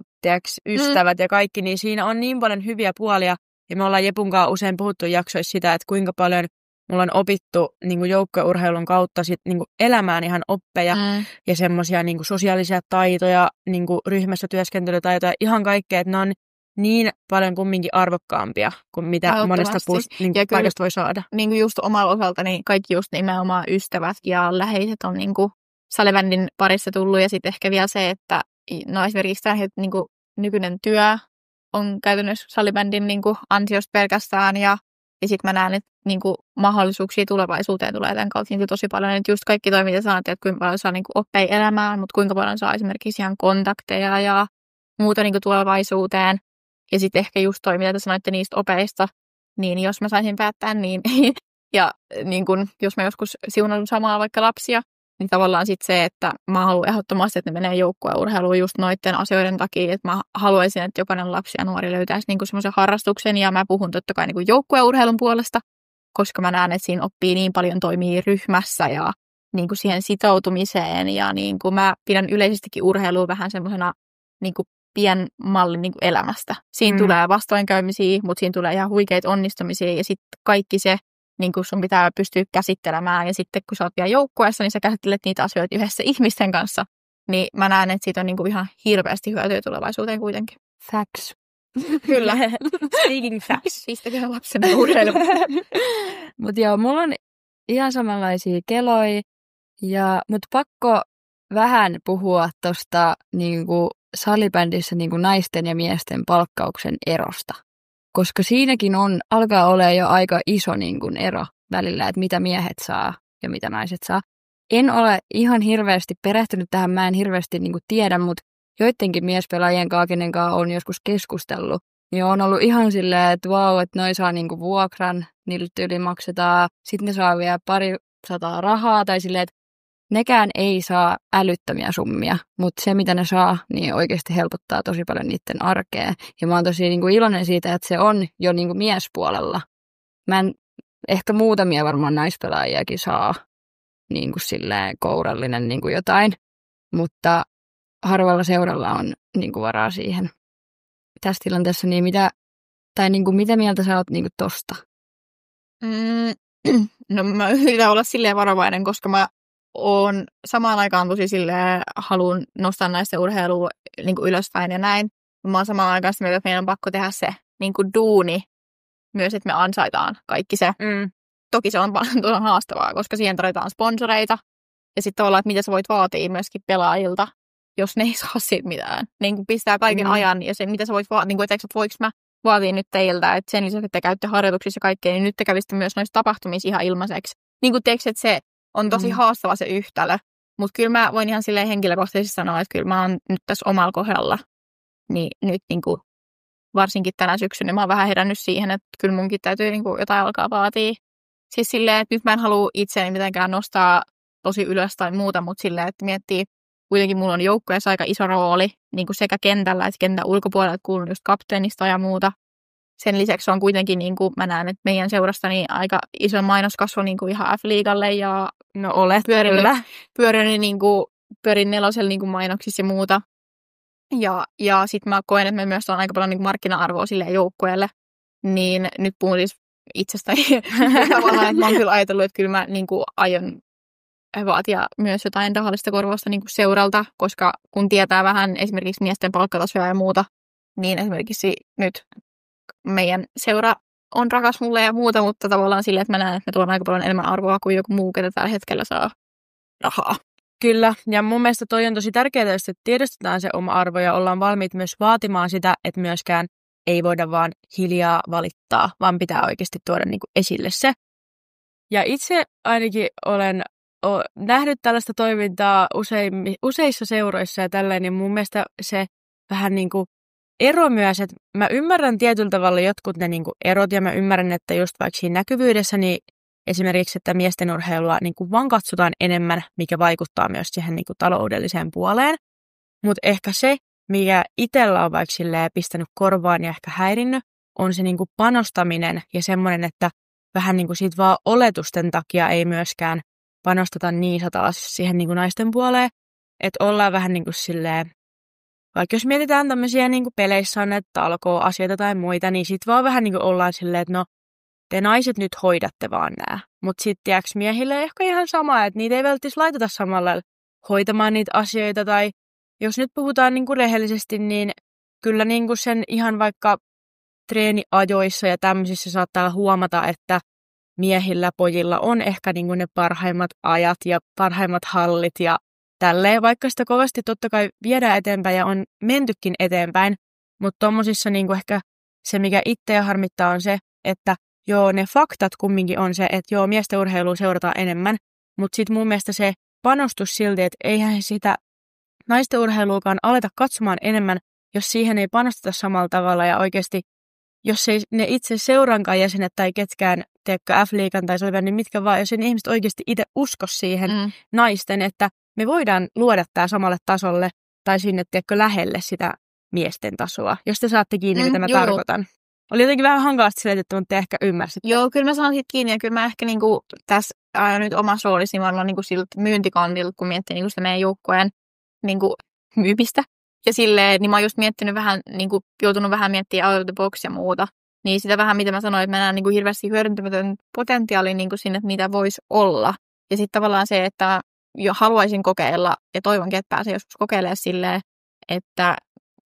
ystävät ja kaikki, niin siinä on niin paljon hyviä puolia. Ja me ollaan Jepun kanssa usein puhuttu jaksoissa sitä, että kuinka paljon mulla on opittu niin kuin joukkueurheilun kautta sit, niin kuin elämään ihan oppeja ja semmoisia niin kuin sosiaalisia taitoja, niin kuin ryhmässä työskentelytaitoja, ihan kaikkea, että ne on niin paljon kumminkin arvokkaampia kuin mitä monesta niin paikasta voi saada. Niin kuin just omalla osaltani kaikki just nimenomaan ystävät ja läheiset on niin kuin salibändin parissa tullut. Ja sitten ehkä vielä se, että no esimerkiksi tämä niin kuin nykyinen työ on käytännössä salibändin niin kuin ansiosta pelkästään. Ja sitten mä näen, että niin kuin mahdollisuuksia tulevaisuuteen tulee tämän kautta niin tosi paljon. Että just kaikki toi, mitä sanoit, että kuinka paljon saa niin kuin oppeja elämään, mutta kuinka paljon saa esimerkiksi ihan kontakteja ja muuta niin kuin tulevaisuuteen. Ja sitten ehkä just toi, mitä te sanoitte niistä opeista, niin jos mä saisin päättää, niin ja niin kun, jos mä joskus siunannut samaa vaikka lapsia, niin tavallaan sitten se, että mä haluan ehdottomasti, että ne menee joukkueurheiluun just noiden asioiden takia, että mä haluaisin, että jokainen lapsi ja nuori löytäisi niin semmoisen harrastuksen, ja mä puhun totta kai niin joukkueurheilun puolesta, koska mä näen, että siinä oppii niin paljon toimia ryhmässä ja niin kuin siihen sitoutumiseen, ja niin kuin mä pidän yleisestikin urheilua vähän semmoisena niin kuin pien mallin niin kuin elämästä. Siinä tulee vastoinkäymisiä, mutta siinä tulee ihan huikeita onnistumisia ja sitten kaikki se, niin kuin sun pitää pystyä käsittelemään ja sitten kun sä oot vielä joukkueessa, niin sä käsittelet niitä asioita yhdessä ihmisten kanssa. Niin mä näen, että siitä on niin kuin ihan hirveästi hyötyä tulevaisuuteen kuitenkin. Facts. Kyllä. Speaking facts. Pistäkää lapsena urheilemaan. Mutta joo, mulla on ihan samanlaisia keloja, mutta pakko vähän puhua tuosta niinku salibändissä niinku naisten ja miesten palkkauksen erosta. Koska siinäkin alkaa olla jo aika iso niinku ero välillä, että mitä miehet saa ja mitä naiset saa. En ole ihan hirveästi perehtynyt tähän, mä en hirveästi niinku tiedä, mutta joidenkin miespelaajien kanssa, kenen kanssa on joskus keskustellut, niin on ollut ihan silleen, että vau, että noi saa niinku vuokran, niille tyyli maksetaan, sitten ne saa vielä 200 rahaa, tai silleen, että nekään ei saa älyttömiä summia, mutta se mitä ne saa, niin oikeasti helpottaa tosi paljon niiden arkea. Ja mä oon tosi niinku iloinen siitä, että se on jo niinku miespuolella. Mä en ehkä muutamia varmaan naispelaajiakin saa niinku silleen kourallinen niinku jotain, mutta harvalla seuralla on niinku varaa siihen. Tässä tilanteessa, niin mitä mieltä sä oot niinku tosta? No mä yritän olla silleen varovainen, koska mä oon samaan aikaan tosi silleen, haluan nostaa naisten urheilua niin kuin ylöspäin ja näin. Mä oon samaan aikaan sitä, että meidän on pakko tehdä se niin kuin duuni myös, että me ansaitaan kaikki se. Toki se on paljon haastavaa, koska siihen tarvitaan sponsoreita. Ja sitten tavallaan, että mitä sä voit vaatia myöskin pelaajilta, jos ne ei saa siitä mitään. Niin kuin pistää kaiken ajan ja se, mitä sä voit vaatia, niin kuin, että voiko mä vaatia nyt teiltä, että sen lisäksi, että te käytte harjoituksissa ja kaikkea, niin nyt te kävisitte myös noissa tapahtumissa ihan ilmaiseksi. Niin kuin teekö, että se on tosi haastava se yhtälö. Mutta kyllä mä voin ihan silleen henkilökohtaisesti sanoa, että kyllä mä oon nyt tässä omalla kohdalla. Niin nyt niin kuin, varsinkin tänä syksynä mä oon vähän herännyt siihen, että kyllä munkin täytyy niin kuin jotain alkaa vaatia. Siis silleen, että nyt mä en halua itseäni mitenkään nostaa tosi ylös tai muuta, mutta silleen, että miettii, kuitenkin mulla on joukkueessa aika iso rooli niin kuin sekä kentällä että kentän ulkopuolella, että kuulun just kapteenista ja muuta. Sen lisäksi on kuitenkin, niin kuin mä näen, että meidän seurastani aika iso mainoskasvu niin kuin ihan F-liigalle ja no olet kyllä. Pyörin nelosella niin kuin mainoksissa ja muuta. Ja sitten mä koen, että me myös on aika paljon niin kuin markkina-arvoa sille joukkueelle. Niin nyt puhun siis itsestäni tavallaan, että mä oon kyllä ajatellut, että kyllä mä niin kuin aion vaatia myös jotain rahallista korvausta niin kuin seuralta, koska kun tietää vähän esimerkiksi miesten palkkatasoja ja muuta, niin esimerkiksi nyt meidän seura on rakas mulle ja muuta, mutta tavallaan silleen, että mä näen, että me tuon aika paljon enemmän arvoa kuin joku muu, ketä tällä hetkellä saa rahaa. Kyllä, ja mun mielestä toi on tosi tärkeää, että tiedostetaan se oma arvo ja ollaan valmiit myös vaatimaan sitä, että myöskään ei voida vaan hiljaa valittaa, vaan pitää oikeasti tuoda niin kuin esille se. Ja itse ainakin olen nähnyt tällaista toimintaa useissa seuroissa ja tälleen, niin mun mielestä se vähän niin kuin ero myös, että mä ymmärrän tietyllä tavalla jotkut ne niin kuin erot ja mä ymmärrän, että just vaikka siinä näkyvyydessä, niin esimerkiksi, että miesten urheilua niin kuin vaan katsotaan enemmän, mikä vaikuttaa myös siihen niin kuin taloudelliseen puoleen. Mutta ehkä se, mikä itsellä on vaikka pistänyt korvaan ja ehkä häirinnyt, on se niin kuin panostaminen ja semmoinen, että vähän niin kuin siitä vaan oletusten takia ei myöskään panosteta niin sataisesti siihen niin kuin naisten puoleen. Että ollaan vähän niin kuin silleen, vaikka jos mietitään tämmöisiä niin kuin peleissä on, että alkoi asioita tai muita, niin sit vaan vähän niin kuin ollaan silleen, että no, te naiset nyt hoidatte vaan nää. Mutta sitten miehille ehkä ihan sama, että niitä ei välttämättä laiteta samalla hoitamaan niitä asioita. Tai jos nyt puhutaan niinku rehellisesti, niin kyllä niinku sen ihan vaikka treeniajoissa ja tämmöisissä saattaa huomata, että miehillä, pojilla on ehkä niinku ne parhaimmat ajat ja parhaimmat hallit ja tälleen. Vaikka sitä kovasti totta kai viedään eteenpäin ja on mentykin eteenpäin, mutta tommosissa niinku ehkä se, mikä itseä harmittaa, on se, että joo, ne faktat kumminkin on se, että joo, miesten urheilua seurataan enemmän, mutta sitten mun mielestä se panostus silti, että eihän sitä naisten urheiluakaan aleta katsomaan enemmän, jos siihen ei panosteta samalla tavalla ja oikeasti, jos ei ne itse seurankaan jäsenet tai ketkään, teekö F-liigan tai Solvian, niin mitkä vaan, jos ei ne ihmiset oikeasti itse usko siihen naisten, että me voidaan luoda tämä samalle tasolle tai sinne, teekö lähelle sitä miesten tasoa, jos te saatte kiinni, mitä mä tarkoitan. Oli jotenkin vähän hankalasti selitetty, mutta te ehkä ymmärsitte. Joo, kyllä mä saan siitä kiinni ja kyllä mä ehkä niinku tässä nyt omassa roolissa, niin mä ollaan niinku siltä myyntikandilla, kun miettii niinku sitä meidän joukkueen niinku myymistä. Ja silleen, niin mä oon just miettinyt vähän, niinku joutunut vähän miettimään out of the box ja muuta. Niin sitä vähän, mitä mä sanoin, että mä näen niinku hirveästi hyödyntämätön potentiaali niinku sinne, että mitä voisi olla. Ja sitten tavallaan se, että jo haluaisin kokeilla ja toivonkin, että pääsee joskus kokeilemaan silleen, että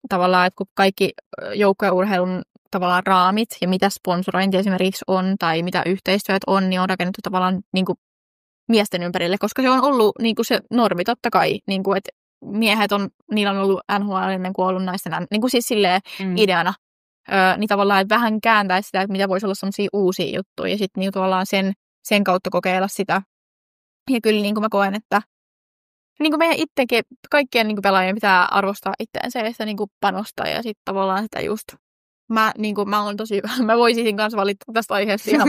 tavallaan, että kun kaikki joukkueurheilun tavallaan raamit ja mitä sponsorointi esimerkiksi on tai mitä yhteistyöt on, niin on rakennettu tavallaan niin kuin miesten ympärille, koska se on ollut niin kuin se normi totta kai, niin kuin, että miehet on, niillä on ollut NHL ennen kuin ollut naisten, niin kuin siis silleen ideana, niin tavallaan, että vähän kääntäisi sitä, että mitä voisi olla sellaisia uusia juttuja ja sitten niin tavallaan sen kautta kokeilla sitä. Ja kyllä niin kuin mä koen, että niin kuin meidän itsekin, kaikkien niin kuin pelaajien pitää arvostaa itseänsä ja sitä niin kuin panostaa ja sitten tavallaan sitä just mä voisin kanssa valittaa tästä aiheesta ihan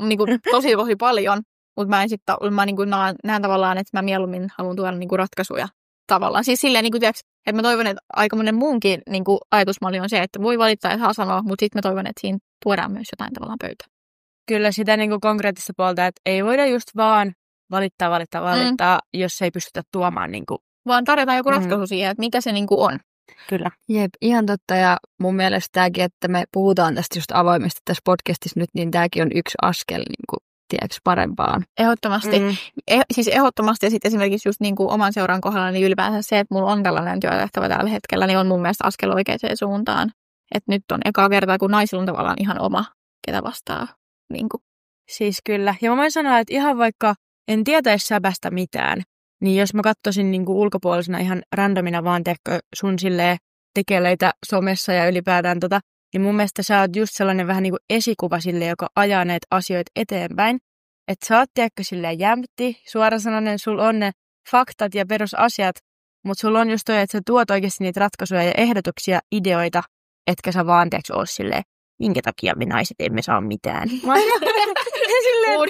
niin kuin, tosi paljon, mutta mä näen tavallaan, että mä mieluummin haluan tuoda niin kuin ratkaisuja tavallaan. Siis silleen, niin kuin, tiiäks, että mä toivon, että aika monen muunkin niin kuin ajatusmalli on se, että voi valittaa ja saa sanoa, mutta sitten mä toivon, että siinä tuodaan myös jotain tavallaan pöytään. Kyllä sitä niin kuin konkreettista puolta, että ei voida just vaan valittaa, jos ei pystytä tuomaan. Niin kuin vaan tarjotaan joku ratkaisu siihen, että mikä se niin kuin on. Kyllä. Jep, ihan totta. Ja mun mielestä tämäkin, että me puhutaan tästä just avoimesti tässä podcastissa nyt, niin tämäkin on yksi askel niin kuin, tiedätkö, parempaan. Ehdottomasti. Siis ehdottomasti ja sitten esimerkiksi just niin kuin oman seuran kohdalla, niin ylipäänsä se, että mulla on tällainen työtehtävä tällä hetkellä, niin on mun mielestä askel oikeaan suuntaan. Että nyt on ekaa kertaa, kun naisilla on tavallaan ihan oma, ketä vastaa. Niin kuin. Siis kyllä. Ja mä voin sanoa, että ihan vaikka en tietäisi säpästä mitään, niin jos mä katsoisin niin kuin ulkopuolisena ihan randomina vaan sun tekeleitä somessa ja ylipäätään niin mun mielestä sä oot just sellainen vähän niin kuin esikuva sille, joka ajaa näitä asioita eteenpäin. Että sä oot silleen jämpti, suorasanainen, sulla on ne faktat ja perusasiat, mutta sulla on just toi, että sä tuot oikeasti niitä ratkaisuja ja ehdotuksia, ideoita, etkä sä vaan oo silleen minkä takia me naiset emme saa mitään. Silleen,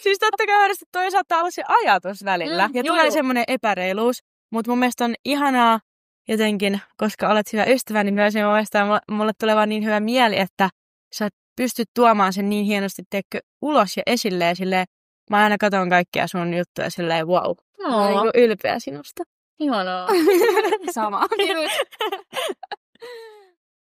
siis totta kai toi saattaa olla se ajatus välillä. Ja tulee semmoinen epäreiluus. Mutta mun mielestä on ihanaa jotenkin, koska olet hyvä ystävä, niin myös mun mielestä mulle tulee vaan niin hyvä mieli, että sä pystyt tuomaan sen niin hienosti ulos ja esille. Ja silleen, mä aina katson kaikkia sun juttuja silleen, wow. Mä oon niin ylpeä sinusta. Ihanaa. Sama.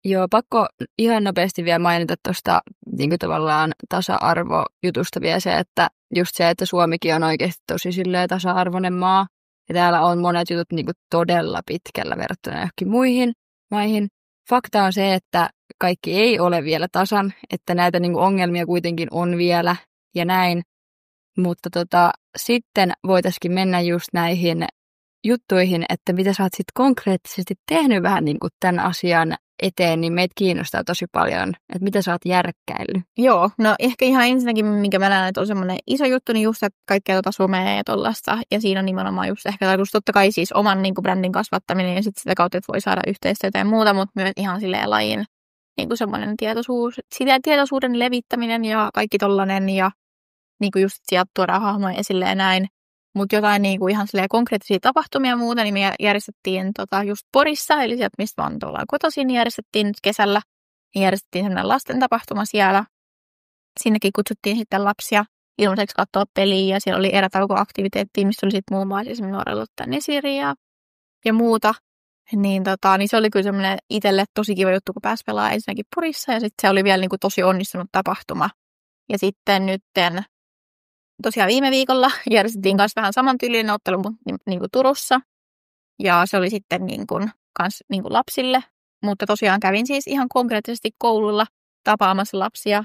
Joo, pakko ihan nopeasti vielä mainita tuosta niin tavallaan tasa-arvojutusta vielä se, että just se, että Suomikin on oikeasti tosi silleen tasa-arvoinen maa. Ja täällä on monet jutut niin kuin todella pitkällä verrattuna johonkin muihin maihin. Fakta on se, että kaikki ei ole vielä tasan, että näitä niin kuin ongelmia kuitenkin on vielä ja näin. Mutta sitten voitaisiin mennä just näihin juttuihin, että mitä sä oot sitten konkreettisesti tehnyt vähän niin kuin tämän asian eteen, niin meitä kiinnostaa tosi paljon, että mitä sä oot järkkäillyt. Joo, no ehkä ihan ensinnäkin, minkä mä näen, että on semmoinen iso juttu, niin just kaikkea somea ja tollaista. Ja siinä on nimenomaan just ehkä tarkoitus totta kai siis oman niin kuin brändin kasvattaminen ja sitten sitä kautta, että voi saada yhteistyötä ja muuta, mutta myös ihan silleen lajin niin kuin semmoinen tietoisuuden levittäminen ja kaikki tollainen ja niin kuin just sieltä tuodaan hahmoja esille ja näin. Mutta jotain niinku ihan konkreettisia tapahtumia ja muuta, niin me järjestettiin just Porissa, eli sieltä mistä mä oon tuolla kotoisin, niin järjestettiin nyt kesällä. Niin järjestettiin sellainen lasten tapahtuma siellä. Sinnekin kutsuttiin sitten lapsia ilmaiseksi katsoa peliä, ja siellä oli erätaukoaktiviteettia, missä oli sitten muun muassa esimerkiksi nuorella Nesiri ja muuta. Niin se oli kyllä semmoinen itselle tosi kiva juttu, kun pääsi pelaamaan ensinnäkin Porissa, ja sitten se oli vielä niinku tosi onnistunut tapahtuma. Ja sitten nytten tosiaan viime viikolla järjestettiin myös vähän samantyylinen ottelu niin kuin Turussa. Ja se oli sitten kans lapsille. Mutta tosiaan kävin siis ihan konkreettisesti koululla tapaamassa lapsia.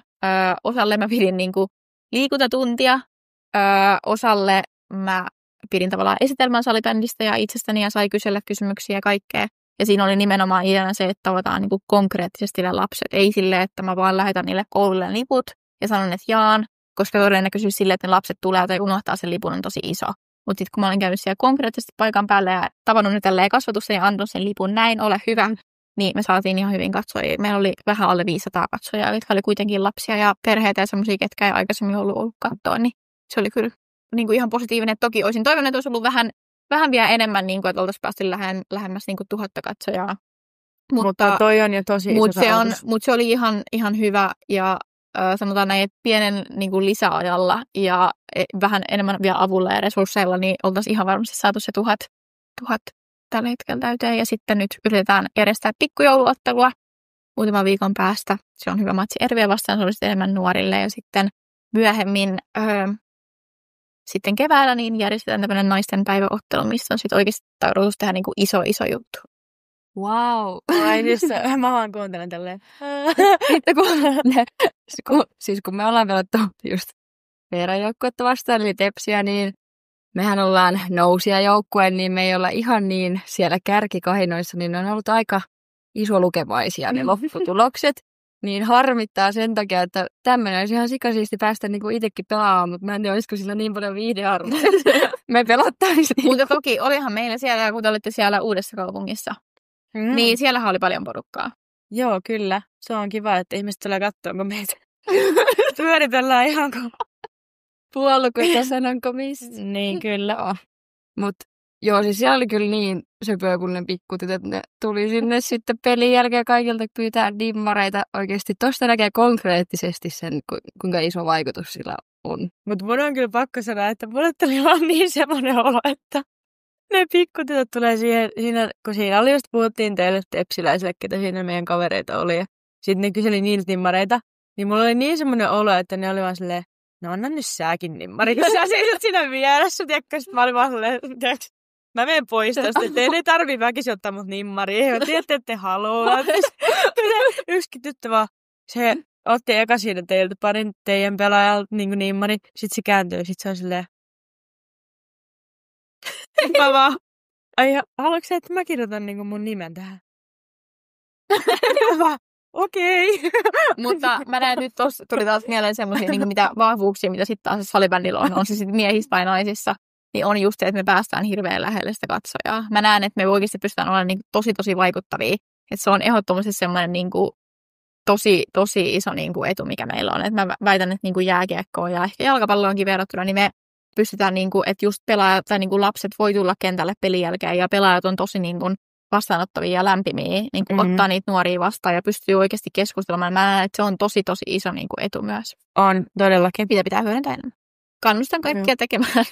Osalle mä pidin liikuntatuntia. Osalle mä pidin tavallaan esitelmän salibändistä ja itsestäni ja sai kysellä kysymyksiä ja kaikkea. Ja siinä oli nimenomaan ideana se, että tavataan konkreettisesti ne lapset. Ei silleen, että mä vaan lähetän niille koululle liput ja sanon, että jaan. Koska todennäköisyys sille, että ne lapset tulee tai unohtaa sen lipun on tosi iso. Mutta sitten kun mä olin käynyt siellä konkreettisesti paikan päällä ja tavannut ne tälleen kasvatusta ja antanut sen lipun näin, ole hyvä, niin me saatiin ihan hyvin katsojia. Meillä oli vähän alle 500 katsojaa, jotka oli kuitenkin lapsia ja perheitä ja semmoisia, ketkä ei aikaisemmin ollut katsoa. Niin se oli kyllä ihan positiivinen. Toki olisin toivonut, että olisi ollut vähän vielä enemmän, että oltaisiin päästy lähemmäs 1000 katsojaa. Mutta toi on jo tosi iso saavutus. Mutta se oli ihan hyvä ja sanotaan näin, että pienen lisäajalla ja vähän enemmän vielä avulla ja resursseilla, niin oltaisiin ihan varmasti saatu se 1000 tällä hetkellä täyteen. Ja sitten nyt yritetään järjestää pikkujouluottelua muutaman viikon päästä. Se on hyvä matsi Erviä vastaan, se olisi enemmän nuorille. Ja sitten myöhemmin sitten keväällä niin järjestetään tämmöinen naisten päiväottelu, missä on sitten oikeasti tarkoitus tehdä iso juttu. Wow. Ai just, mä vaan kuuntelen tälleen. Siis kun me ollaan pelattu just Veeran joukkuetta vastaan, eli Tepsiä, niin mehän ollaan nousijajoukkue, niin me ei olla ihan niin siellä kärkikahinoissa, niin ne on ollut aika isolukemaisia ne lopputulokset. Niin harmittaa sen takia, että tämmöinen olisi ihan sikasiisti päästä itsekin pelaamaan, mutta mä en tiedä, olisiko sillä niin paljon viihdearvoa. Me pelattaisiin. Mutta toki olihan meillä siellä, kun te olitte siellä Uudessa kaupungissa. Niin, siellähän oli paljon porukkaa. Joo, kyllä. Se on kiva, että ihmiset tulee katsoa, kun meitä pyöritellään ihan kuin puolukoita sanonko mistä. Niin, kyllä. Mutta joo, siis siellä oli kyllä niin söpöä, kun ne pikkutytöt, ne tuli sinne sitten pelin jälkeen kaikilta pyytää dimmareita. Oikeasti tosta näkee konkreettisesti sen, kuinka iso vaikutus sillä on. Mutta mun on kyllä pakko sanoa, että mulle tuli vaan niin semmoinen olo, että ne pikkutytöt tulee siinä, kun siinä oli just puhuttiin teille tepsiläisille, ketä siinä meidän kavereita oli. Ja sitten ne kyseli niiltä nimmareita. Niin mulla oli niin semmoinen olo, että ne oli vaan silleen, no anna nyt säkin nimmari, kun sä seisot siinä vieressä, tiedätkö? Mä olin vaan silleen, tiedätkö? Mä menen pois tästä, että teidän ei tarvitse väkisin ottaa mut nimmariin. Mä tiedätte, että te haluaa. Yksikin tyttö vaan, se otti eka siinä teiltä parin teidän pelaajalta nimmari. Sitten se kääntyy, sit se on silleen, mä vaan, ai haluatko sä, että mä kirjoitan mun nimen tähän? Mä vaan, okei. Mutta mä näen nyt tossa, tuli taas mieleen semmoisia mitä vahvuuksia, mitä sitten taas salibändillä on se sitten miehissä tai naisissa. Niin on just se, että me päästään hirveän lähelle sitä katsojaa. Mä näen, että me oikeasti pystytään olemaan tosi vaikuttavia. Että se on ehdottomasti semmoinen tosi iso niin kuin etu, mikä meillä on. Et mä väitän, että niin kuin jääkiekkoon ja ehkä jalkapalloonkin verrattuna, niin me pystytään, niin kuin, että just pelaajat tai niin kuin lapset voi tulla kentälle pelin jälkeen ja pelaajat on tosi niin kuin vastaanottavia ja lämpimiä, niin kuin ottaa niitä nuoria vastaan ja pystyy oikeasti keskustelemaan. Mä näen, että se on tosi iso niin kuin etu myös. On, todellakin. Mitä pitää hyödyntää enemmän. Kannustan kaikkia tekemään.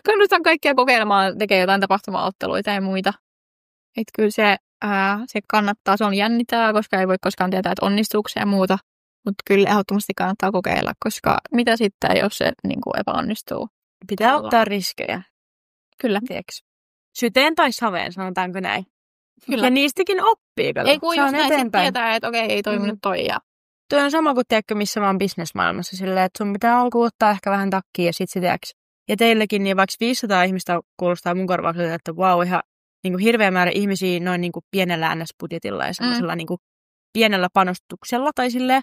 Kannustan kaikkia kokeilemaan, tekemään jotain tapahtumaotteluita ja muita. Että kyllä se kannattaa, se on jännittävää, koska ei voi koskaan tietää, että onnistuuko se ja muuta. Mutta kyllä ehdottomasti kannattaa kokeilla, koska mitä sitten, jos se niin kuin epäonnistuu? Pitää ottaa riskejä. Kyllä. Tiedätkö? Syteen tai saveen, sanotaanko näin. Kyllä. Ja niistäkin oppii, kato. Ei kun se just on näin eteenpäin. Tietää, että okei, ei toiminut toi. Ja... Tuo on sama kuin tiedätkö, missä vaan bisnesmaailmassa silleen, että sun pitää alkuun ottaa ehkä vähän takkiin ja sit se tiedätkö. Ja teillekin, niin vaikka 500 ihmistä kuulostaa mun korvaukselle, että vau, ihan niin kuin hirveä määrä ihmisiä noin niin kuin pienellä NS-budjetilla ja semmoisella niin kuin pienellä panostuksella tai silleen,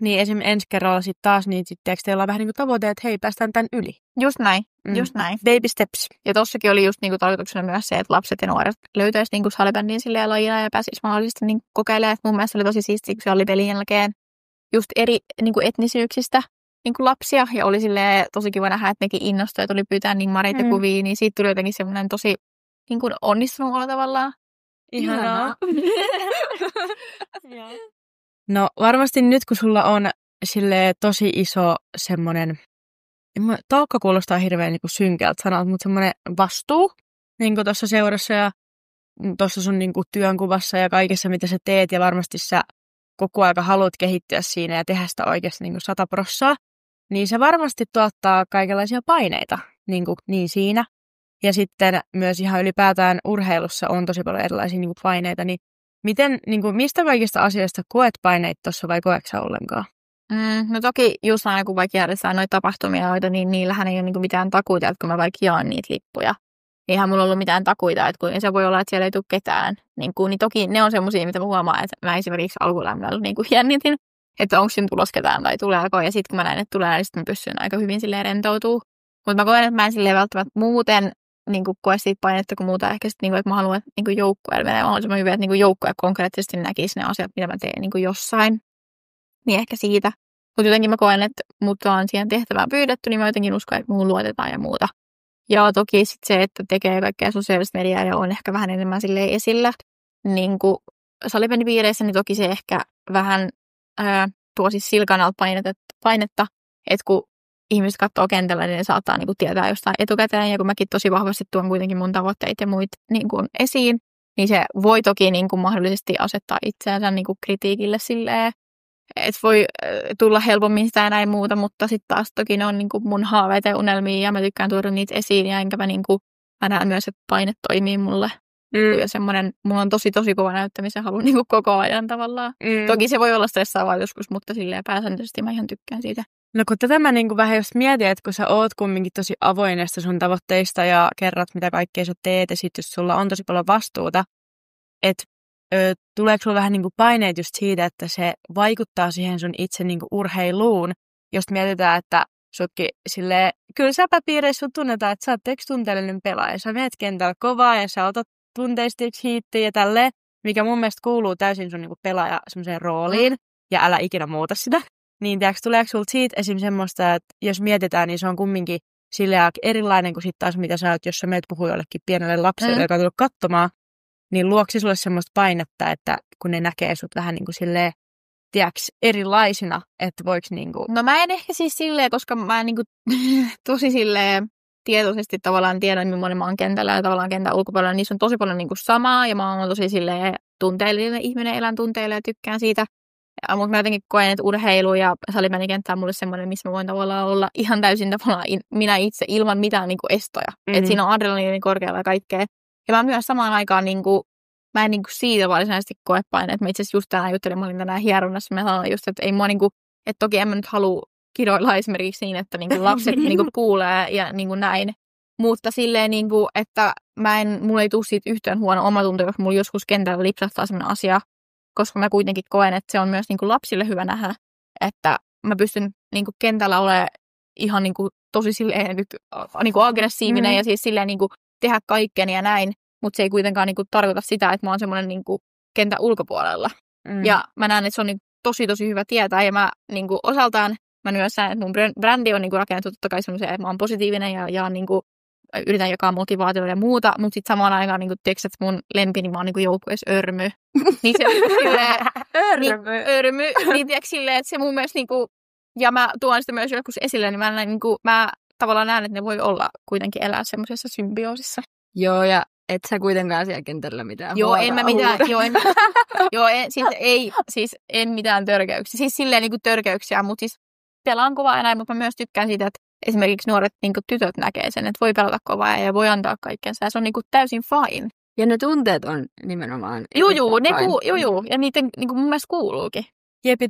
niin esimerkiksi ensi kerralla sitten taas, niin sitten teillä on vähän niin kuin tavoite, että hei, päästään tämän yli. Just näin, just näin. Baby steps. Ja tossakin oli just niinku tarkoituksena myös se, että lapset ja nuoret löytäisi niinku salibändin silleen lajina ja pääsisi mahdollisesti niinku kokeilemaan. Mun mielestä oli tosi siistiä, kun se oli pelin jälkeen just eri niinku etnisyyksistä niinku lapsia. Ja oli silleen tosi kiva nähdä, että nekin innostui ja tuli pyytää niin mareita kuvia. Niin siitä tuli jotenkin semmoinen tosi niinku onnistunut olla tavallaan. Ihanaa. No varmasti nyt, kun sulla on silleen tosi iso semmoinen, taakka kuulostaa hirveän niin kuin synkältä sanalta, mutta semmoinen vastuu niin kuin tuossa seurassa ja tuossa sun niin kuin työnkuvassa ja kaikessa, mitä sä teet. Ja varmasti sä koko aika haluat kehittyä siinä ja tehdä sitä oikeasti niin kuin 100%. Niin se varmasti tuottaa kaikenlaisia paineita niin siinä. Ja sitten myös ihan ylipäätään urheilussa on tosi paljon erilaisia niin kuin paineita. Niin miten, niin kuin, mistä kaikista asioista koet paineita tuossa vai koetko sä ollenkaan? No toki just aina kun vaikka järjestetään noita tapahtumia, niin niillähän ei ole niinku mitään takuita, että kun mä vaikka jaan niitä lippuja. Eihän mulla ollut mitään takuita, että kun se voi olla, että siellä ei tule ketään. Niin toki ne on semmoisia, mitä mä huomaan, että mä esimerkiksi alkulämmöllä niin jännitin, että onko siinä tulos ketään tai tuleeko. Ja sitten kun mä näin, että tulee, niin sitten mä pystyn aika hyvin silleen rentoutumaan. Mutta mä koen, että mä en silleen välttämättä muuten niin koe siitä painetta, kun muuta ehkä sitten, että mä haluan, että niin joukkueella menee mahdollisimman hyvin, että niin joukkue konkreettisesti näkisi ne asiat, mitä mä teen niin jossain. Niin ehkä siitä. Mutta jotenkin mä koen, että mut on siihen tehtävään pyydetty, niin mä jotenkin uskon, että muuhun luotetaan ja muuta. Ja toki sitten se, että tekee kaikkea sosiaalista mediaa ja on ehkä vähän enemmän silleen esillä, niin kuin salibändipiireissä, niin toki se ehkä vähän tuo siis silkan alta painetta, että kun ihmiset katsoo kentällä, niin ne saattaa niin kuin tietää jostain etukäteen, ja kun mäkin tosi vahvasti tuon kuitenkin mun tavoitteita ja muita niin kuin esiin, niin se voi toki niin kuin mahdollisesti asettaa itseänsä niin kuin kritiikille silleen, että voi tulla helpommin sitä ja näin muuta, mutta sitten taas toki ne on niin kuin mun haaveita ja unelmia ja mä tykkään tuoda niitä esiin ja enkä mä näen myös, että paine toimii mulle. Ja semmoinen, mulla on tosi kova näyttämisen halu niin kuin koko ajan tavallaan. Toki se voi olla stressaavaa joskus, mutta silleen pääsääntöisesti mä ihan tykkään siitä. No kun tätä mä niin kuin vähän just mietin, että kun sä oot kumminkin tosi avoinesta sun tavoitteista ja kerrot, mitä kaikkea sä teet ja sit jos sulla on tosi paljon vastuuta, että tuleeko sulla vähän niin kuin paineet just siitä, että se vaikuttaa siihen sun itse niin kuin urheiluun, jos mietitään, että sutkin silleen, kyllä säpäpiireissä tunnetaan, että sä oot tunteellinen pelaaja. Sä menet kentällä kovaa ja sä otat tunteisesti hiittiä ja tälleen, mikä mun mielestä kuuluu täysin sun niin kuin pelaaja semmoiseen rooliin ja älä ikinä muuta sitä. Niin tiedätkö, tuleeko sulta siitä esim. Semmoista, että jos mietitään, niin se on kumminkin silleen erilainen kuin sitten taas mitä sä oot, jos sä meet puhuu jollekin pienelle lapselle, joka on tullut katsomaan, niin luoksi sulle semmoista painetta, että kun ne näkee sut vähän niin kuin silleen, tiedätkö, erilaisina, että voiko niinku... No mä en ehkä siis silleen, koska mä en niinku tosi silleen tietoisesti tavallaan tiedän, millainen mä oon kentällä ja tavallaan kentän ulkopuolella, niissä on tosi paljon niinku samaa ja mä oon tosi silleen tunteellinen ihminen, elän tunteilla ja tykkään siitä. Mutta mä jotenkin koen, että urheilu ja salibändikenttä on mulle semmoinen, missä mä voin tavallaan olla ihan täysin tavallaan minä itse ilman mitään niinku estoja. Että siinä on adrenaliini korkealla ja kaikkea. Ja mä myös samaan aikaan, mä en siitä varsinaisesti koe paineet. Mä itse asiassa just tänään juttelin, mä olin tänään hierunnassa. Mä sanoin just, että ei mua että toki en mä nyt halua kiroilla esimerkiksi niin, että lapset kuulee ja näin. Mutta silleen, että mulla ei tule siitä yhtään huono omatunto, jos mulla joskus kentällä lipsahtaa sellainen asia. Koska mä kuitenkin koen, että se on myös lapsille hyvä nähdä, että mä pystyn kentällä olemaan ihan tosi silleen aggressiivinen ja siis silleen tehdä kaikkeni ja näin, mutta se ei kuitenkaan tarkoita sitä, että mä oon semmoinen kentän ulkopuolella. Ja mä näen, että se on tosi hyvä tietää. Ja mä niin kuin osaltaan mä myös näen, että mun brändi on niin kuin rakennettu totta kai semmoiseen, että mä oon positiivinen ja niin kuin yritän jakaa motivaatiota ja muuta, mutta sitten samaan aikaan, niin kuin, tiedätkö, että mun lempini, mä oon niin joukkueessa Örmy. Niin se silleen, Örmy. Niin tiedätkö silleen, että se mun mielestä, niin kuin, ja mä tuon sitä myös joskus esille, niin mä tavallaan näen, että ne voi olla kuitenkin elää semmoisessa symbioosissa. Joo, ja et sä kuitenkaan siellä kentällä mitään Joo, en mä mitään, en mitään törkäyksiä. Siis silleen niin kuin törkäyksiä, mutta siis pelaan kovaa ja näin, mutta mä myös tykkään siitä, että esimerkiksi nuoret niin kuin tytöt näkee sen, että voi pelata kovaa ja voi antaa kaikkensa ja se on niin kuin täysin fine. Ja ne tunteet on nimenomaan Juu, ja niiden niin kuin mun mielestä kuuluukin. Jepi,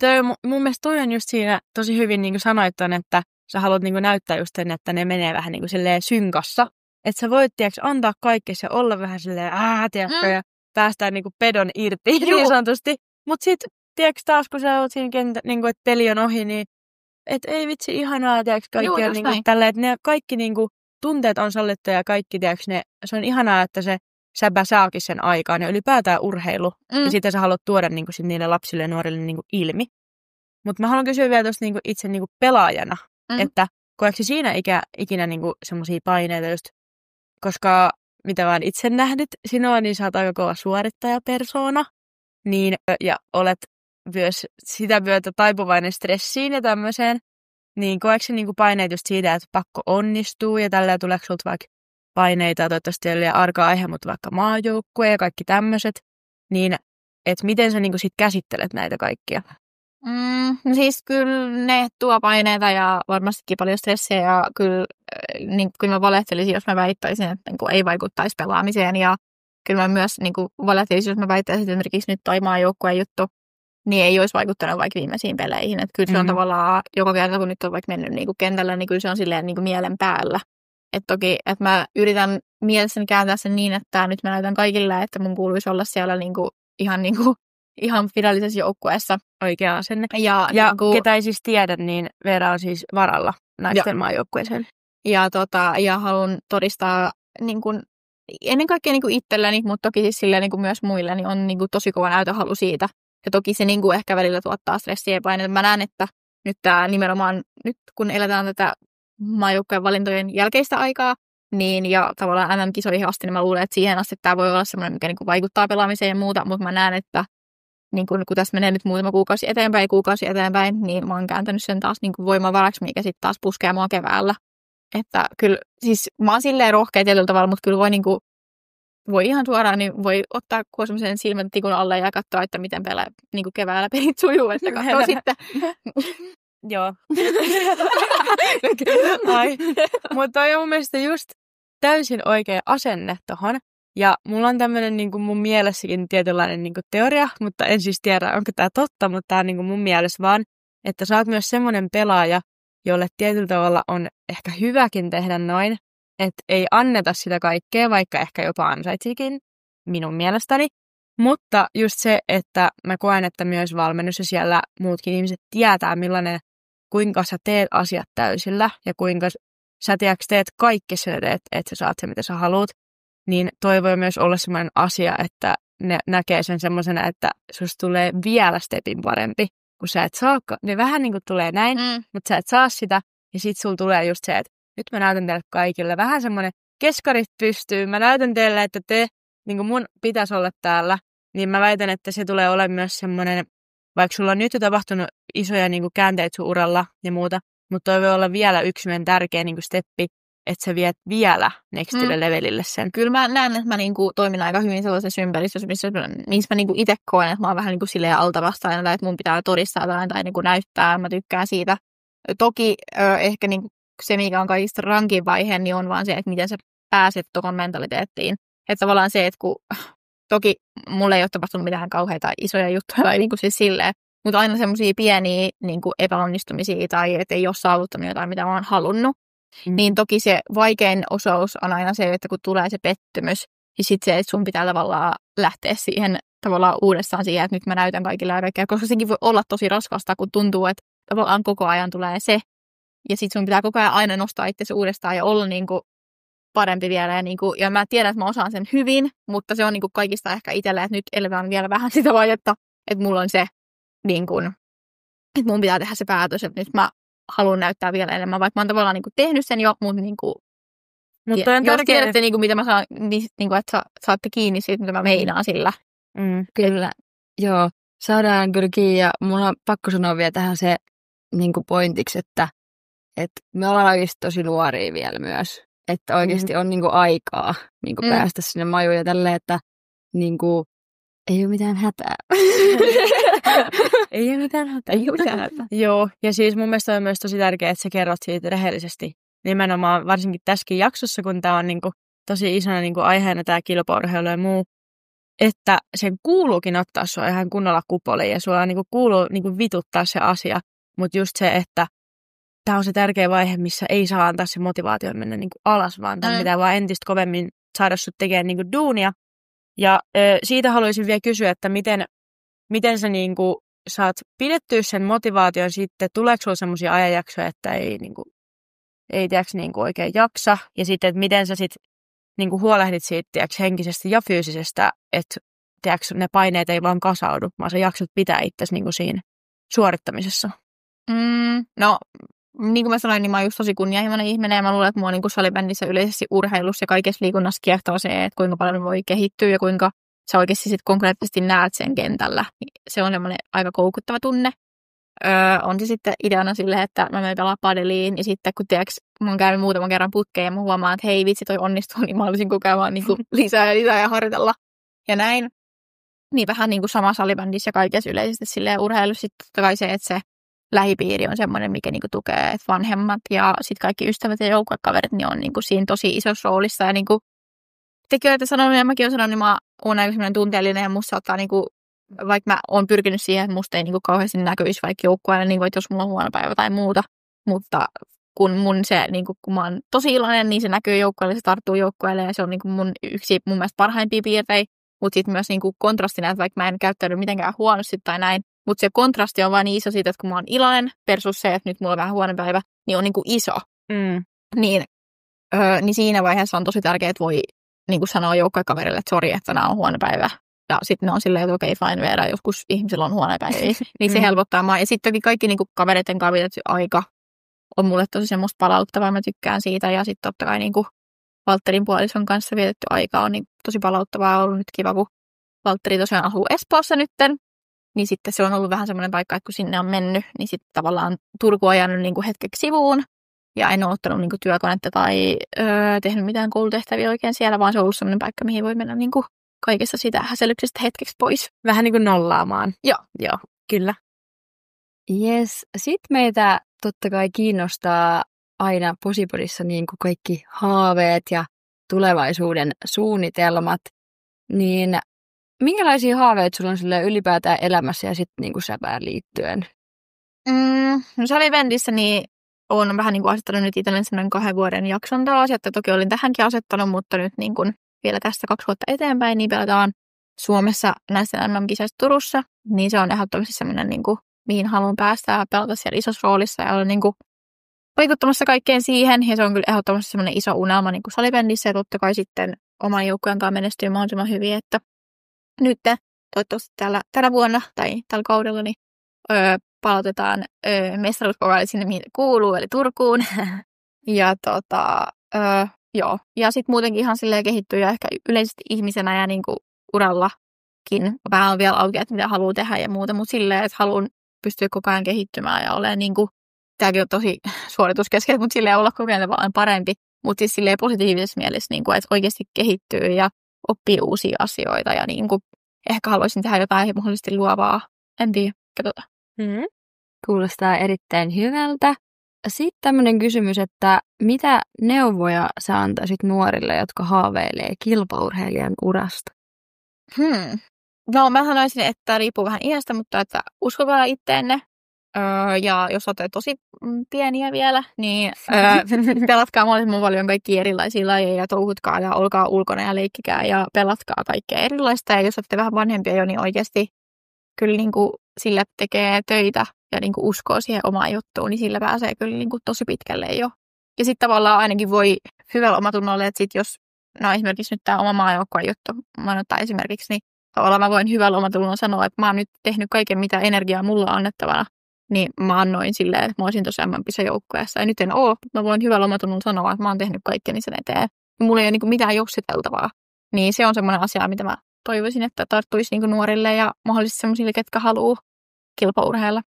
mun mielestä toi on just siinä tosi hyvin niin kuin sanoit ton, että sä haluat niin kuin näyttää just sen, että ne menee vähän niin kuin silleen synkassa. Että sä voit, tiiäks, antaa kaikkea ja olla vähän silleen, tiiäkö, ja päästään niinku pedon irti niin sanotusti. Mut sit, tiiäks, taas kun sä oot siinä niinku, että peli on ohi, niin et ei vitsi ihanaa, tiiäks, kaikki on niinku tälleen, että ne kaikki niinku tunteet on sallittuja ja kaikki, tiiäks, se on ihanaa, että se säbä saakin sen aikaan ja ylipäätään urheilu. Ja sitä sä haluat tuoda niinku sit niille lapsille ja nuorille niinku ilmi. Mut mä haluan kysyä vielä tosta niinku itse niinku pelaajana, että koetko siinä ikinä niinku semmosia paineita just, koska mitä mä oon itse nähnyt sinua, niin sä oot aika kova suorittajapersoona, niin, ja olet myös sitä myötä taipuvainen stressiin ja tämmöiseen, niin koetko niinku paineet just siitä, että pakko onnistuu ja tällä tuleeko sulta vaikka paineita, toivottavasti ei ole arka aihe, mutta vaikka maajoukkue ja kaikki tämmöiset, niin että miten sä niinku sit käsittelet näitä kaikkia? No siis kyllä ne tuo paineita ja varmastikin paljon stressiä ja kyllä mä valehtelisin, jos mä väittäisin, että niin ei vaikuttaisi pelaamiseen ja kyllä mä myös niin valehtelisin, jos mä väittäisin, että esimerkiksi nyt toi maajoukkueen juttu, niin ei olisi vaikuttanut vaikka viimeisiin peleihin. Että kyllä se on tavallaan joka kerta, kun nyt on vaikka mennyt niin kentällä, niin kyllä se on silleen niin mielen päällä. Että toki, että mä yritän mielessäni kääntää sen niin, että nyt mä näytän kaikille, että mun kuuluisi olla siellä ihan virallisessa joukkueessa. Oikea asenne. Ja ketä ei siis tiedä, niin Veera on siis varalla naisten maajoukkueeseen. Ja haluan todistaa niin kuin, ennen kaikkea niin kuin itselleni, mutta toki siis silleen, niin kuin myös muille, niin on niin kuin tosi kova näytöhalu siitä. Ja toki se niin kuin ehkä välillä tuottaa stressiä ja paineita. Mä näen, että nyt tämä nimenomaan, nyt kun eletään tätä maajoukkueen valintojen jälkeistä aikaa, niin ja tavallaan MM-kisoihin asti, niin mä luulen, että siihen asti tämä voi olla semmoinen, mikä niin kuin vaikuttaa pelaamiseen ja muuta, mutta mä näen, että niin kun tässä menee nyt muutama kuukausi eteenpäin, niin mä oon kääntänyt sen taas niin kuin voimavaraksi, mikä sitten taas puskee mua keväällä. Että kyllä, siis mä oon silleen rohkea tietyllä tavalla, mutta kyllä voi ihan suoraan, niin voi ottaa semmoisen silmän tikun alle ja katsoa, että miten niin kuin keväällä pelit sujuu, että katsoo sitten. Joo. Mutta toi on mun mielestä just täysin oikea asenne tohon. Ja mulla on tämmöinen niin kuin mun mielessäkin tietynlainen niin kuin teoria, mutta en siis tiedä, onko tämä totta, mutta tämä on niin kuin mun mielessä vaan, että sä oot myös semmoinen pelaaja, jolle tietyllä tavalla on ehkä hyväkin tehdä noin, että ei anneta sitä kaikkea, vaikka ehkä jopa ansaitsikin minun mielestäni. Mutta just se, että mä koen, että myös valmennus ja siellä muutkin ihmiset tietää, kuinka sä teet asiat täysillä ja kuinka sä teet kaikki sen, että sä saat se, mitä sä haluat. Niin toi voi myös olla semmoinen asia, että ne näkee sen semmoisena, että susta tulee vielä stepin parempi, kun sä et saa. Ne vähän niin kuin tulee näin, mutta sä et saa sitä. Ja sit sulla tulee just se, että nyt mä näytän teille kaikille. Vähän semmoinen keskarit pystyy. Mä näytän teille, että niin kuin mun pitäisi olla täällä. Niin mä väitän, että se tulee olemaan myös semmoinen, vaikka sulla on nyt jo tapahtunut isoja niin kuin käänteitä sun uralla ja muuta, mutta toi voi olla vielä yksi meidän tärkeä niin kuin steppi, että sä viet vielä nextille levelille sen. Kyllä mä näen, että mä niinku toimin aika hyvin sellaisessa ympäristössä, missä mä niinku itse koen, että mä oon vähän niinku silleen altavastaajana, tai että mun pitää todistaa jotain tai niinku näyttää, mä tykkään siitä. Toki ehkä niinku se, mikä on kaikista rankin vaihe, niin on vaan se, että miten sä pääset tuohon mentaliteettiin. Että tavallaan se, että kun toki mulle ei ole tapahtunut mitään kauheita isoja juttuja, tai niinku siis silleen, mutta aina semmoisia pieniä niinku epäonnistumisia tai että ei ole saavuttanut jotain, mitä mä oon halunnut. Niin toki se vaikein osuus on aina se, että kun tulee se pettymys, niin sitten se, että sun pitää tavallaan lähteä siihen tavallaan uudestaan siihen, että nyt mä näytän kaikille ja kaikkea, koska sekin voi olla tosi raskasta, kun tuntuu, että tavallaan koko ajan tulee se, ja sitten sun pitää koko ajan aina nostaa itsesi uudestaan ja olla niinku parempi vielä. Ja mä tiedän, että mä osaan sen hyvin, mutta se on niinku kaikista ehkä itselle, että nyt eletään vielä vähän sitä vaihetta, että mulla on se niin kuin että mun pitää tehdä se päätös, että nyt mä haluan näyttää vielä enemmän, vaikka mä oon tavallaan niin kuin tehnyt sen jo, mutta niin kuin, jos tiedätte, niin kuin, mitä mä saan, niin kuin, että saatte kiinni siitä, mitä mä meinaan sillä. Kyllä, joo. Saadaan kyllä kiinni ja mun on pakko sanoa vielä tähän se niin kuin pointiksi, että me ollaan oikeasti tosi nuoria vielä myös. Että oikeasti on niin kuin aikaa niin kuin päästä sinne majuun ja tälleen, että niin kuin, ei ole mitään hätää. Ei ole mitään hätää. Joo, ja siis mun mielestä on myös tosi tärkeää, että sä kerrot siitä rehellisesti. Nimenomaan varsinkin tässäkin jaksossa, kun tää on niinku tosi isona niinku aiheena tää kilpaurheilu ja muu, että sen kuuluukin ottaa sua ihan kunnolla kupoliin ja sua niinku kuuluu niinku vituttaa se asia. Mutta just se, että tää on se tärkeä vaihe, missä ei saa antaa se motivaatio mennä niinku alas, vaan tämän pitää vaan entistä kovemmin saada sut tekemään niinku duunia. Ja siitä haluaisin vielä kysyä, että miten sä niinku saat pidettyä sen motivaation sitten, tuleeko sulla semmoisia ajanjaksoja, että ei tiedätkö, niinku oikein jaksa, ja sitten, että miten sä sitten niinku huolehdit siitä tiedätkö, henkisestä ja fyysisestä, että tiedätkö, ne paineet ei vaan kasaudu, vaan sä jaksat pitää itsesi niinku siinä suorittamisessa. No, niin kuin mä sanoin, niin mä oon just tosi kunnianhimoinen ihminen, ja mä luulen, että mua niinku salibändissä yleisesti urheilussa ja kaikessa liikunnassa kiehtoo se, että kuinka paljon voi kehittyä ja kuinka sä oikeasti sit konkreettisesti näet sen kentällä. Se on semmoinen aika koukuttava tunne. On se sitten ideana silleen, että mä menen pelaa padeliin, ja sitten kun tiedätkö, mä oon käynyt muutaman kerran putkeen, ja mä huomaan, että hei vitsi, toi onnistuu, niin mä olisin koko ajan vaan niin lisää ja harjoitella. Ja näin. Niin vähän niin kuin sama salibändissä ja kaikessa yleisesti silleen urheilussa. Sitten totta kai se, että se lähipiiri on semmoinen, mikä niinku tukee, että vanhemmat ja sitten kaikki ystävät ja joukkuekaverit niin on niinku siinä tosi isossa roolissa. Ja niinku, tekin olette sanonut, ja mäkin olen sanonut, niin mä oon aika semmoinen tunteellinen, ja musta saattaa, niinku, vaikka mä oon pyrkinyt siihen, että musta ei niinku kauheasti näkyisi vaikka joukkueelle, niin jos mulla on huono päivä tai muuta. Mutta kun mun se, niinku, kun mä oon tosi iloinen, niin se näkyy joukkueelle, se tarttuu joukkueelle, ja se on niinku mun mielestä parhaimpia piirteitä. Mutta sitten myös niinku kontrastina, että vaikka mä en käyttäydy mitenkään huonosti tai näin, mutta se kontrasti on vaan niin iso siitä, että kun mä oon iloinen versus se, että nyt mulla on vähän huono päivä, niin on niinku iso. Niin siinä vaiheessa on tosi tärkeää, että voi niinku sanoa joukkuekaverille, että sori, että tänään on huono päivä. Ja sitten ne on silleen, että okei, fine, Veera, joskus ihmisillä on huono päivä. Niin se helpottaa mua. Ja sitten toki kaikki niinku kavereiden kanssa vietetty aika on mulle tosi semmoista palauttavaa. Mä tykkään siitä. Ja sitten totta kai niinku Valtterin puolison kanssa vietetty aika on niin tosi palauttavaa. On ollut nyt kiva, kun Valtteri tosiaan asuu Espoossa nytten. Niin sitten se on ollut vähän semmoinen paikka, että kun sinne on mennyt, niin sitten tavallaan Turku on jäänyt niinku hetkeksi sivuun. Ja en ole ottanut niinku työkonetta tai tehnyt mitään koulutehtäviä oikein siellä, vaan se on ollut semmoinen paikka, mihin voi mennä niinku kaikesta sitä häselyksestä hetkeksi pois. Vähän niin kuin nollaamaan. Joo, kyllä. Yes. Sitten meitä totta kai kiinnostaa aina Posipodissa niin kuin kaikki haaveet ja tulevaisuuden suunnitelmat. Niin minkälaisia haaveita sulla on sille ylipäätään elämässä ja sitten niin säpään liittyen? No salibändissä niin olen vähän niin kuin asettanut nyt itselleni sellainen 2 vuoden jakson taas, että toki olin tähänkin asettanut, mutta nyt niin kuin vielä tästä 2 vuotta eteenpäin, niin pelataan Suomessa näissä MM-kisoissa Turussa, niin se on ehdottomasti sellainen, niin kuin, mihin haluan päästä ja pelata siellä isossa roolissa ja olla niin kuin vaikuttamassa kaikkeen siihen, ja se on kyllä ehdottomasti sellainen iso unelma niin kuin salibändissä, ja totta kai sitten oman joukkueen kanssa menestyy mahdollisimman hyvin, että nyt toivottavasti tänä vuonna tai tällä kaudella niin palautetaan mestaruuspokaalit sinne, mihin kuuluu, eli Turkuun. Ja joo. Ja sitten muutenkin ihan silleen kehittyy ja ehkä yleisesti ihmisenä ja niinku urallakin vähän on vielä auki, että mitä haluaa tehdä ja muuta, mutta silleen, että haluan pystyä koko ajan kehittymään ja olemaan niinku, tämäkin on tosi suorituskeskeistä, mutta silleen olla koko ajan vaan parempi, mutta siis silleen positiivisessa mielessä, niinku, että oikeasti kehittyy ja oppii uusia asioita ja niinku, ehkä haluaisin tehdä jotain mahdollisesti luovaa. En tiedä, katsotaan. Kuulostaa erittäin hyvältä. Sitten tämmöinen kysymys, että mitä neuvoja sä antaisit nuorille, jotka haaveilee kilpaurheilijan urasta? No mä sanoisin, että riippuu vähän iästä, mutta että uskokaa itteenne. Ja jos olette tosi pieniä vielä, niin pelatkaa mahdollisimman paljon kaikki erilaisia lajeja ja touhutkaa ja olkaa ulkona ja leikkikää ja pelatkaa kaikkea erilaista. Ja jos olette vähän vanhempia jo, niin oikeasti kyllä niin kuin sillä tekee töitä ja niin kuin uskoo siihen omaan juttuun, niin sillä pääsee kyllä niin kuin tosi pitkälle jo. Ja sitten tavallaan ainakin voi hyvällä omatunnolla, että sit jos, no esimerkiksi nyt tämä oma maajoukkueen juttu, mä ottaa esimerkiksi, niin tavallaan mä voin hyvällä omatunnolla sanoa, että mä oon nyt tehnyt kaiken, mitä energiaa mulla on annettavana, niin mä annoin silleen, että mä olisin tuossa MM-pisajoukkueessa. Ja nyt en oo, mutta mä voin hyvällä omatunnolla sanoa, että mä oon tehnyt kaikkeni sen eteen. Mulla ei ole niinku mitään jossiteltavaa. Niin se on semmoinen asia, mitä mä toivoisin, että tarttuisi niinku nuorille ja mahdollisesti semmoisille, ketkä haluaa kilpaurheilla.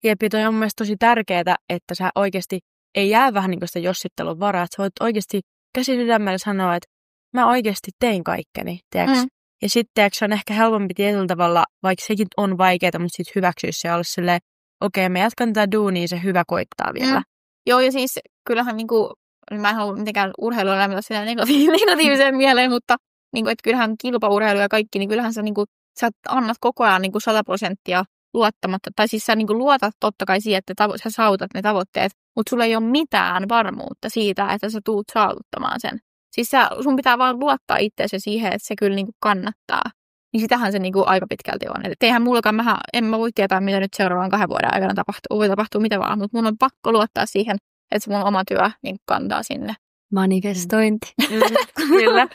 Jepi, toi on mielestäni tosi tärkeää, että sä oikeasti ei jää vähän niin kuin sitä jossittelun varaa, että sä voit oikeasti käsi sydämellä sanoa, että mä oikeasti tein kaikkeni, tiedätkö? Ja sitten se on ehkä helpompi tietyllä tavalla, vaikka sekin on vaikeaa, mutta sitten hyväksyä se ja olla silleen, okei, mä jatkan tätä duunia, se hyvä koittaa vielä. Joo, ja siis kyllähän niinku, mä en halua mitenkään urheilua lämmitä sitä negatiiviseen mieleen, mutta niinku, että kyllähän kilpaurheilu ja kaikki, niin kyllähän sä annat koko ajan niinku 100% luottamatta. Tai siis sä niinku luotat totta kai siihen, että sä saavutat ne tavoitteet, mutta sulla ei ole mitään varmuutta siitä, että sä tuut saavuttamaan sen. Siis sun pitää vaan luottaa itseäsi siihen, että se kyllä niinku kannattaa. Niin sitähän se niinku aika pitkälti on. Et eihän mullakaan, en mä voi tietää, mitä nyt seuraavan 2 vuoden aikana tapahtuu. Voi tapahtua mitä vaan, mutta mun on pakko luottaa siihen, että se mun oma työ niin kantaa sinne. Manifestointi. Kyllä.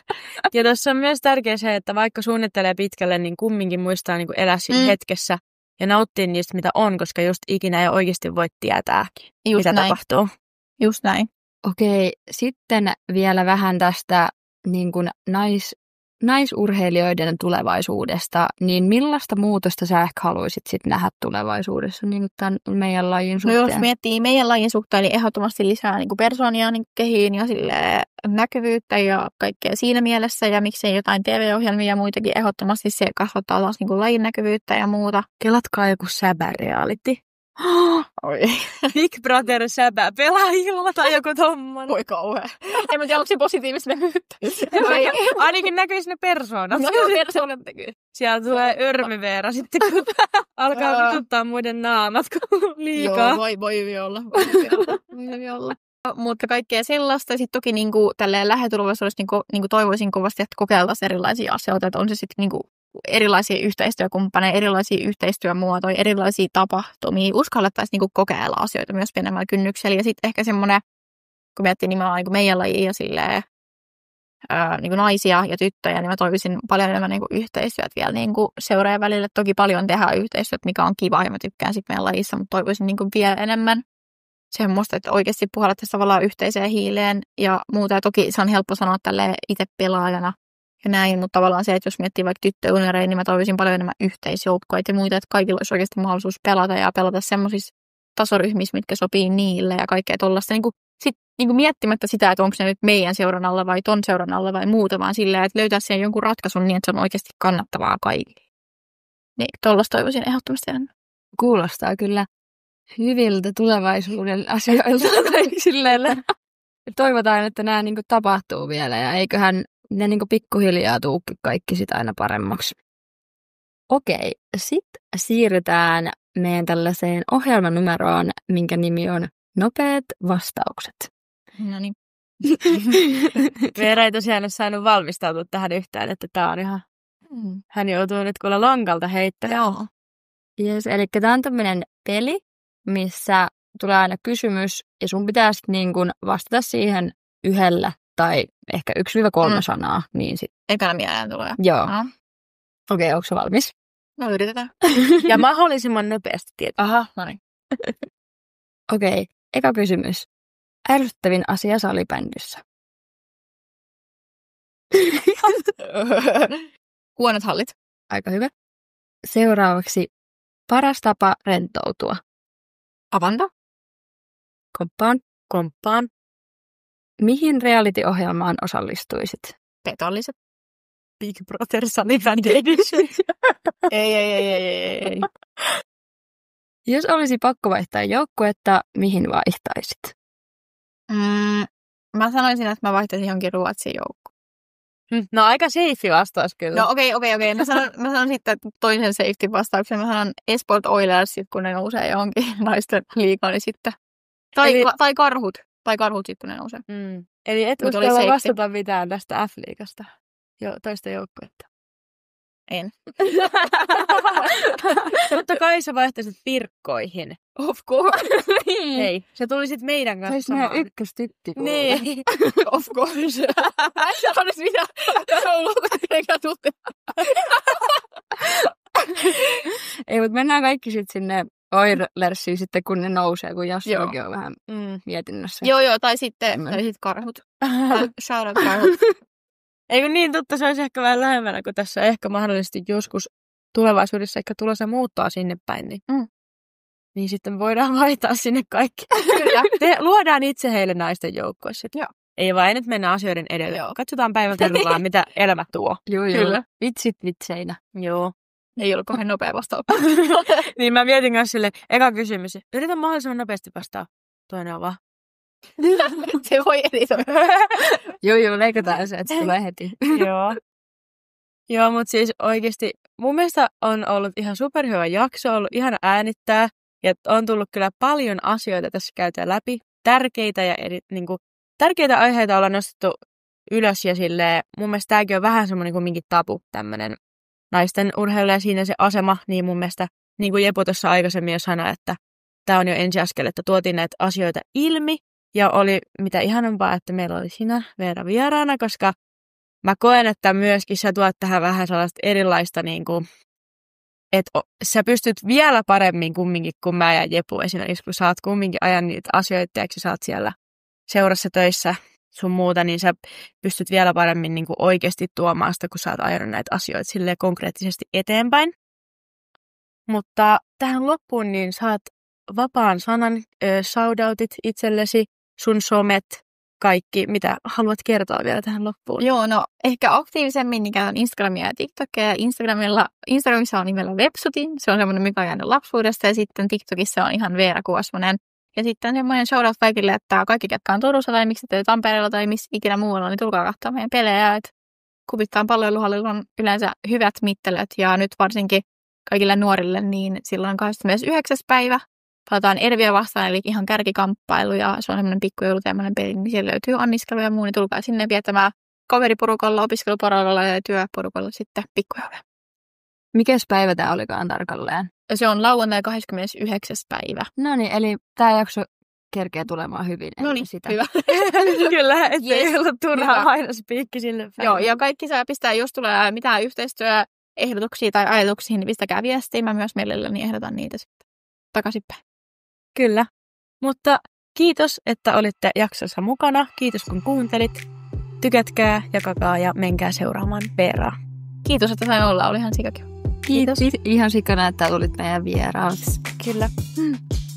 Ja tuossa on myös tärkeää se, että vaikka suunnittelee pitkälle, niin kumminkin muistaa niin elää siinä hetkessä ja nauttia niistä, mitä on, koska just ikinä ei oikeasti voi tietää, just mitä näin. tapahtuu. Just näin. Okei, sitten vielä vähän tästä niin kuin naisurheilijoiden tulevaisuudesta, niin millaista muutosta sä ehkä haluaisit sit nähdä tulevaisuudessa niin tämän meidän lajin suhteen? No jos miettii meidän lajin suhteen, niin ehdottomasti lisää niin kuin persoonia niin kehiin ja näkyvyyttä ja kaikkea siinä mielessä, ja miksei jotain TV-ohjelmia ja muitakin, ehdottomasti se kasvattaa taas niin kuin lajin näkyvyyttä ja muuta. Kelatkaa joku säbä-reality. Oi. Big Brother säbä pelaajilla tai joku tommoinen. Voi kauhea. En mä tiedä, onko se positiivista näkyvyyttä. Ainakin näkyisi ne persoonat. No persoonat näkyy. Siellä tulee Örmi-Veera sitten, kun alkaa vituttaa muiden naamat liikaa. Joo, voi olla. Voi olla. Mutta kaikkea sellaista. Sitten toki niinku, tälleen lähetulevaisuudessa niinku toivoisin kovasti, että kokeiltaisiin erilaisia asioita. Että on se sitten niinku erilaisia yhteistyökumppaneja, erilaisia yhteistyömuotoja, erilaisia tapahtumia. Uskallettaisiin niinku kokeilla asioita myös pienemmällä kynnyksellä. Ja sitten ehkä semmoinen, kun miettii nimenomaan niinku meidän lajia ja silleen, niinku naisia ja tyttöjä, niin mä toivoisin paljon enemmän niinku yhteistyötä vielä niinku seuraajan välillä. Toki paljon tehdään yhteistyötä, mikä on kiva ja mä tykkään sitten meidän lajissa, mutta toivoisin niinku vielä enemmän semmoista, että oikeasti puhallettaisiin tavallaan yhteiseen hiileen ja muuta. Ja toki se on helppo sanoa tälleen itse pelaajana ja näin, mutta tavallaan se, että jos miettii vaikka tyttöjunioreja, niin mä toivoisin paljon enemmän yhteisjoukkoja ja muita, että kaikilla olisi oikeasti mahdollisuus pelata ja pelata semmoisissa tasoryhmissä, mitkä sopii niille ja kaikkea tollaista. Niin miettimättä sitä, että onko se nyt meidän seuran alla vai ton seuran alla vai muuta, vaan silleen, että löytää siihen jonkun ratkaisun niin, että se on oikeasti kannattavaa kaikille. Niin tollaista toivoisin ehdottomasti enemmän. Kuulostaa kyllä hyviltä tulevaisuuden asioilta. Silleen, toivotaan, että nämä niin kuin tapahtuu vielä ja eiköhän ne niin kuin pikkuhiljaa tuukin kaikki sitä aina paremmaksi. Okei, sitten siirrytään meidän tällaiseen ohjelmanumeroon, minkä nimi on Nopeat vastaukset. No niin. Veera ei tosiaan ole saanut valmistautua tähän yhtään, että tämä on ihan... Hän joutuu nyt kuulla lonkalta heittämään. Joo. Yes, eli tämä on tämmöinen peli, missä tulee aina kysymys ja sun pitää sitten niin kuin vastata siihen yhdellä tai ehkä 1-3 sanaa. Niin sit. Ekana mieleen tulee. Joo. No. Okei, onko se valmis? No yritetään. Ja mahdollisimman nopeasti tietysti. Aha, no niin. Okei, eka kysymys. Ärsyttävin asia salibändissä. Huonot hallit. Aika hyvä. Seuraavaksi paras tapa rentoutua. Avanta. Komppaan. Mihin reality-ohjelmaan osallistuisit? Petolliset. Big Brother Salibändi Edition. Ei. Jos olisi pakko vaihtaa joukkuetta, mihin vaihtaisit? Mä sanoisin, että mä vaihtaisin johonkin Ruotsin joukkoon. No aika safe vastaus kyllä. No okei. Mä sanon sitten toisen safety vastauksen. Mä sanon Esport Oilers, kun ne nousee johonkin naisten liigaan, niin sitten. Tai karhut. Tai karhut sitten, kun ne nousee. Eli et uskalla vastata mitään tästä F-liigasta toista joukkuetta. En. Totta kai sä vaihtaisit Pirkkoihin. Of course. Hei, se tuli sit meidän kanssa. Se olisi meidän ykköstykki. Niin. Of course. Se olisi mitä. Ei, mutta mennään kaikki sitten sinne Oilersia sitten, kun ne nousee, kun Jassuakin on vähän mietinnössä. Joo, tai sitten karhut. Shout out karhut. Eikö niin, totta, se olisi ehkä vähän lähemmänä, kun tässä ehkä mahdollisesti joskus tulevaisuudessa ehkä tulossa muuttaa sinne päin. Niin sitten voidaan vaihtaa sinne kaikki. Kyllä. Luodaan itse heille naisten joukkoissa. Joo. Ei vaan, ei nyt mennä asioiden edelle. Joo. Katsotaan päivän kerrallaan, mitä elämä tuo. Joo. Kyllä. Vitsit vitseinä. Joo. Ei ollut kauhean nopea vastaus. Niin mä mietin kanssa silleen, eka kysymys. Yritän mahdollisimman nopeasti vastaa. Toinen on vaan. Se voi editoida. Joo, leikataan se, että se tulee heti. Joo, mutta siis oikeasti mun mielestä on ollut ihan superhyvä jakso, ollut ihana äänittää. Ja on tullut kyllä paljon asioita tässä käytyä läpi. Tärkeitä ja tärkeitä aiheita ollaan nostettu ylös ja silleen, mun mielestä tämäkin on vähän semmoinen kuin minkin tabu, tämmöinen naisten urheilu ja siinä se asema, niin mun mielestä, niin kuin Jepu tuossa aikaisemmin jo sanoi, että tämä on jo ensiaskel, että tuotiin näitä asioita ilmi ja oli mitä ihanampaa, että meillä oli sinä Veera vieraana, koska mä koen, että myöskin sä tuot tähän vähän sellaista erilaista, niin kuin, että sä pystyt vielä paremmin kumminkin kuin mä ja Jepu esimerkiksi, kun sä oot kumminkin ajan niitä asioita, ja sä oot siellä seurassa töissä sun muuta, niin sä pystyt vielä paremmin niin kuin oikeasti tuomaan sitä, kun sä oot ajanut näitä asioita silleen konkreettisesti eteenpäin. Mutta tähän loppuun niin saat vapaan sanan, shoutoutit itsellesi, sun somet, kaikki, mitä haluat kertoa vielä tähän loppuun. Joo, no ehkä aktiivisemmin niin käytän Instagramia ja TikTokia. Instagramissa on nimellä Websutin, se on semmoinen, mikä on jäänyt lapsuudesta, ja sitten TikTokissa on ihan Veera Kuosmonen. Ja sitten semmoinen shoutout kaikille, että kaikki, ketkä on Turussa tai miksi te Tampereella tai missä ikinä muualla, niin tulkaa katsomaan meidän pelejä. Et Kupittaan palloiluhallilla on yleensä hyvät mittelöt, ja nyt varsinkin kaikille nuorille, niin silloin 29. päivä palataan Erviä vastaan, eli ihan kärkikamppailu, ja se on semmoinen pikkujouluteemainen peli, niin siellä löytyy anniskelu ja muu, niin tulkaa sinne viettämään kaveriporukalla, opiskeluporukalla ja työporukalla sitten pikkujouluja. Mikäs päivä tämä olikaan tarkalleen? Se on lauantai 29. päivä. No niin, eli tämä jakso kerkeä tulemaan hyvin. No niin, sitä. hyvä. Kyllä, ettei ollut turhaa aina spiikki sille päivä. Joo, ja kaikki saa pistää, jos tulee mitään yhteistyöehdotuksia tai ajatuksia, niin pistäkää viestiä. Mä myös mielelläni ehdotan niitä sitten takaisinpäin. Kyllä, mutta kiitos, että olitte jaksossa mukana. Kiitos, kun kuuntelit. Tykätkää, jakakaa ja menkää seuraamaan Veeraa. Kiitos, että sain olla. Oli ihan sikakin. Kiitos. Ihan sikana, että tulit meidän vieraaksi. Kyllä.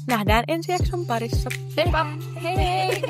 Nähdään ensi jakson parissa. Heippa! Hei!